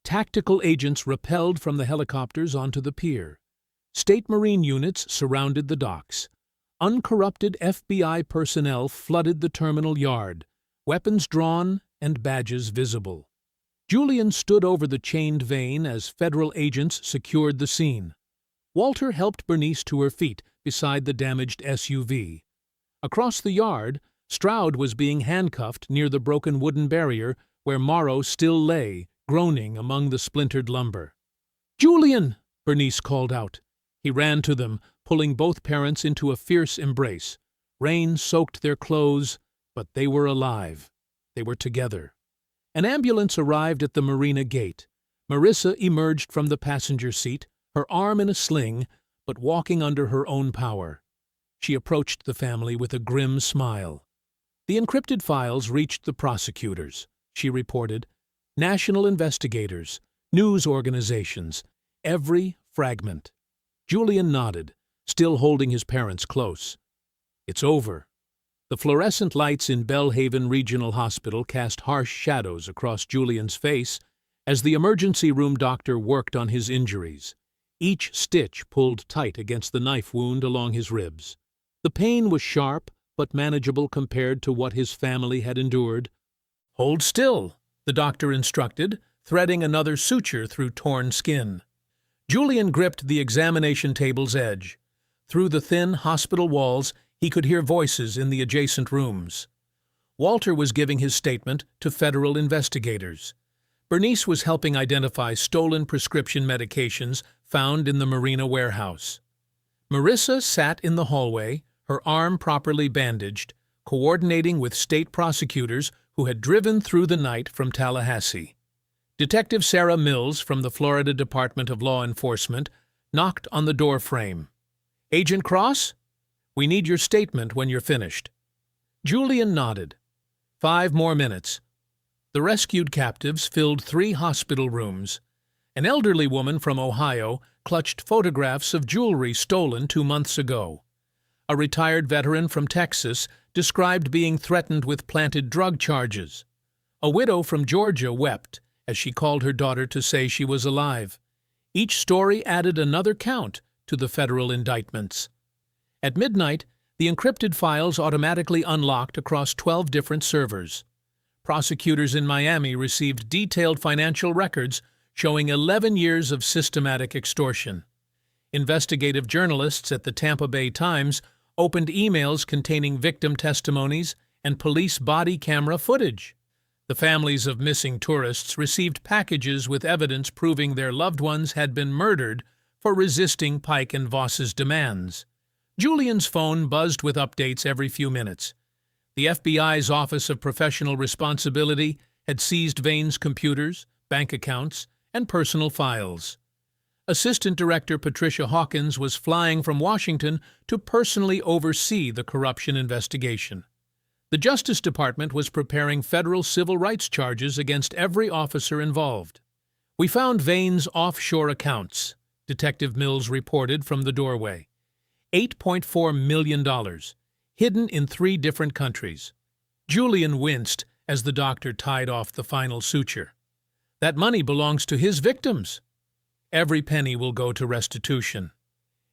Tactical agents rappelled from the helicopters onto the pier. State Marine units surrounded the docks. Uncorrupted FBI personnel flooded the terminal yard, weapons drawn and badges visible. Julian stood over the chained Vane as federal agents secured the scene. Walter helped Bernice to her feet beside the damaged SUV. Across the yard, Stroud was being handcuffed near the broken wooden barrier where Morrow still lay, groaning among the splintered lumber. "Julian!" Bernice called out. He ran to them, pulling both parents into a fierce embrace. Rain soaked their clothes, but they were alive. They were together. An ambulance arrived at the marina gate. Marissa emerged from the passenger seat, her arm in a sling, but walking under her own power. She approached the family with a grim smile. The encrypted files reached the prosecutors, she reported. National investigators, news organizations, every fragment. Julian nodded, still holding his parents close. It's over. The fluorescent lights in Bellhaven Regional Hospital cast harsh shadows across Julian's face as the emergency room doctor worked on his injuries. Each stitch pulled tight against the knife wound along his ribs. The pain was sharp, but manageable compared to what his family had endured. "Hold still," the doctor instructed, threading another suture through torn skin. Julian gripped the examination table's edge. Through the thin hospital walls, he could hear voices in the adjacent rooms. Walter was giving his statement to federal investigators. Bernice was helping identify stolen prescription medications found in the marina warehouse. Marissa sat in the hallway, her arm properly bandaged, coordinating with state prosecutors who had driven through the night from Tallahassee. Detective Sarah Mills from the Florida Department of Law Enforcement knocked on the door frame. "Agent Cross? We need your statement when you're finished." Julian nodded. 5 more minutes. The rescued captives filled 3 hospital rooms. An elderly woman from Ohio clutched photographs of jewelry stolen 2 months ago. A retired veteran from Texas described being threatened with planted drug charges. A widow from Georgia wept as she called her daughter to say she was alive. Each story added another count to the federal indictments. At midnight, the encrypted files automatically unlocked across 12 different servers. Prosecutors in Miami received detailed financial records showing 11 years of systematic extortion. Investigative journalists at the Tampa Bay Times opened emails containing victim testimonies and police body camera footage. The families of missing tourists received packages with evidence proving their loved ones had been murdered for resisting Pike and Voss's demands. Julian's phone buzzed with updates every few minutes. The FBI's Office of Professional Responsibility had seized Vane's computers, bank accounts, and personal files. Assistant Director Patricia Hawkins was flying from Washington to personally oversee the corruption investigation. The Justice Department was preparing federal civil rights charges against every officer involved. "We found Vane's offshore accounts," Detective Mills reported from the doorway. $8.4 million, hidden in 3 different countries. Julian winced as the doctor tied off the final suture. That money belongs to his victims. Every penny will go to restitution.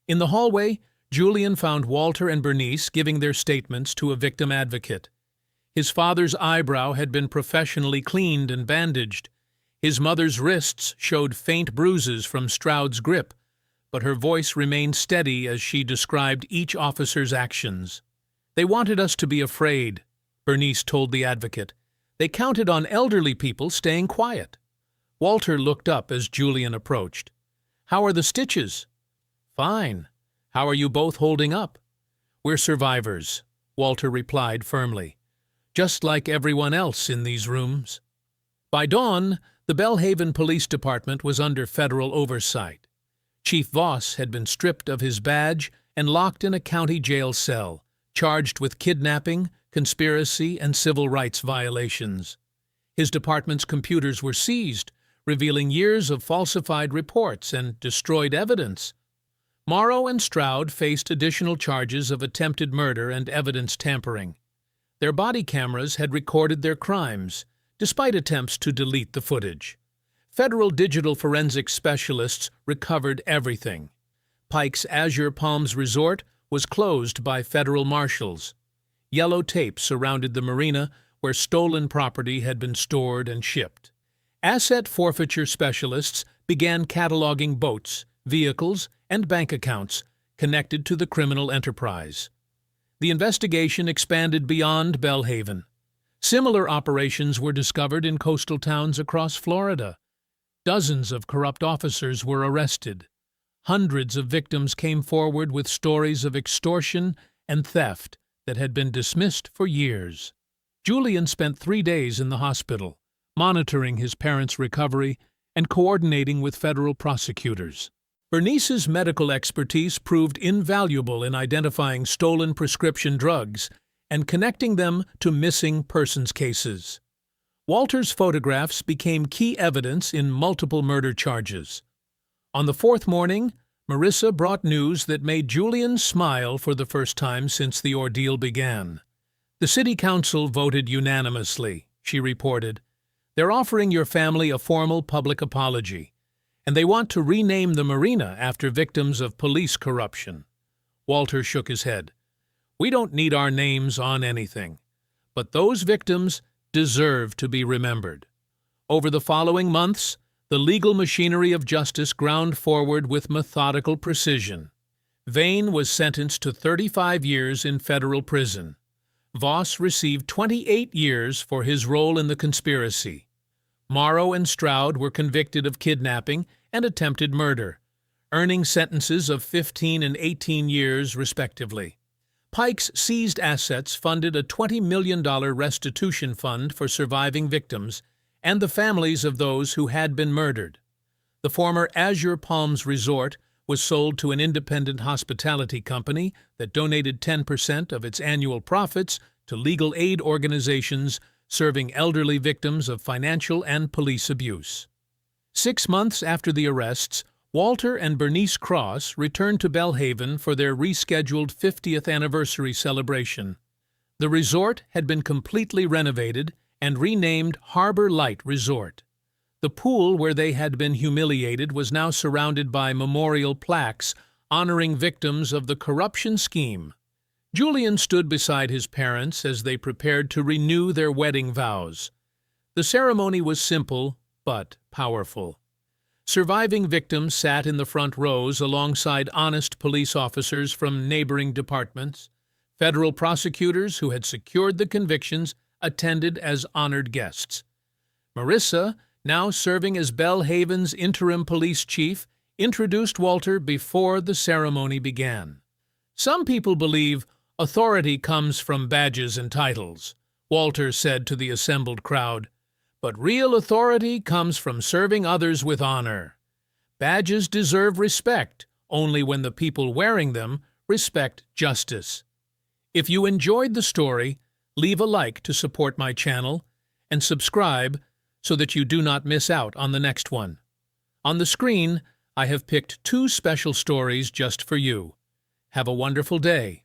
In the hallway, Julian found Walter and Bernice giving their statements to a victim advocate. His father's eyebrow had been professionally cleaned and bandaged. His mother's wrists showed faint bruises from Stroud's grip, but her voice remained steady as she described each officer's actions. "They wanted us to be afraid," Bernice told the advocate. "They counted on elderly people staying quiet." Walter looked up as Julian approached. "How are the stitches?" "Fine. How are you both holding up?" "We're survivors," Walter replied firmly. "Just like everyone else in these rooms." By dawn, the Belhaven Police Department was under federal oversight. Chief Voss had been stripped of his badge and locked in a county jail cell, charged with kidnapping, conspiracy, and civil rights violations. His department's computers were seized, revealing years of falsified reports and destroyed evidence. Morrow and Stroud faced additional charges of attempted murder and evidence tampering. Their body cameras had recorded their crimes, despite attempts to delete the footage. Federal digital forensics specialists recovered everything. Pike's Azure Palms Resort was closed by federal marshals. Yellow tape surrounded the marina where stolen property had been stored and shipped. Asset forfeiture specialists began cataloging boats, vehicles, and bank accounts connected to the criminal enterprise. The investigation expanded beyond Belhaven. Similar operations were discovered in coastal towns across Florida. Dozens of corrupt officers were arrested. Hundreds of victims came forward with stories of extortion and theft that had been dismissed for years. Julian spent 3 days in the hospital, monitoring his parents' recovery and coordinating with federal prosecutors. Bernice's medical expertise proved invaluable in identifying stolen prescription drugs and connecting them to missing persons cases. Walter's photographs became key evidence in multiple murder charges. On the 4th morning, Marissa brought news that made Julian smile for the first time since the ordeal began. "The city council voted unanimously," she reported. "They're offering your family a formal public apology, and they want to rename the marina after victims of police corruption." Walter shook his head. "We don't need our names on anything, but those victims deserve to be remembered." Over the following months, the legal machinery of justice ground forward with methodical precision. Vane was sentenced to 35 years in federal prison. Voss received 28 years for his role in the conspiracy. Morrow and Stroud were convicted of kidnapping and attempted murder, earning sentences of 15 and 18 years, respectively. Pike's seized assets funded a $20 million restitution fund for surviving victims and the families of those who had been murdered. The former Azure Palms Resort was sold to an independent hospitality company that donated 10% of its annual profits to legal aid organizations serving elderly victims of financial and police abuse. 6 months after the arrests, Walter and Bernice Cross returned to Belhaven for their rescheduled 50th anniversary celebration. The resort had been completely renovated and renamed Harbor Light Resort. The pool where they had been humiliated was now surrounded by memorial plaques honoring victims of the corruption scheme. Julian stood beside his parents as they prepared to renew their wedding vows. The ceremony was simple but powerful. Surviving victims sat in the front rows alongside honest police officers from neighboring departments. Federal prosecutors who had secured the convictions attended as honored guests. Marissa, now serving as Belhaven's interim police chief, introduced Walter before the ceremony began. "Some people believe authority comes from badges and titles," Walter said to the assembled crowd. "But real authority comes from serving others with honor. Badges deserve respect only when the people wearing them respect justice." If you enjoyed the story, leave a like to support my channel and subscribe so that you do not miss out on the next one. On the screen, I have picked 2 special stories just for you. Have a wonderful day.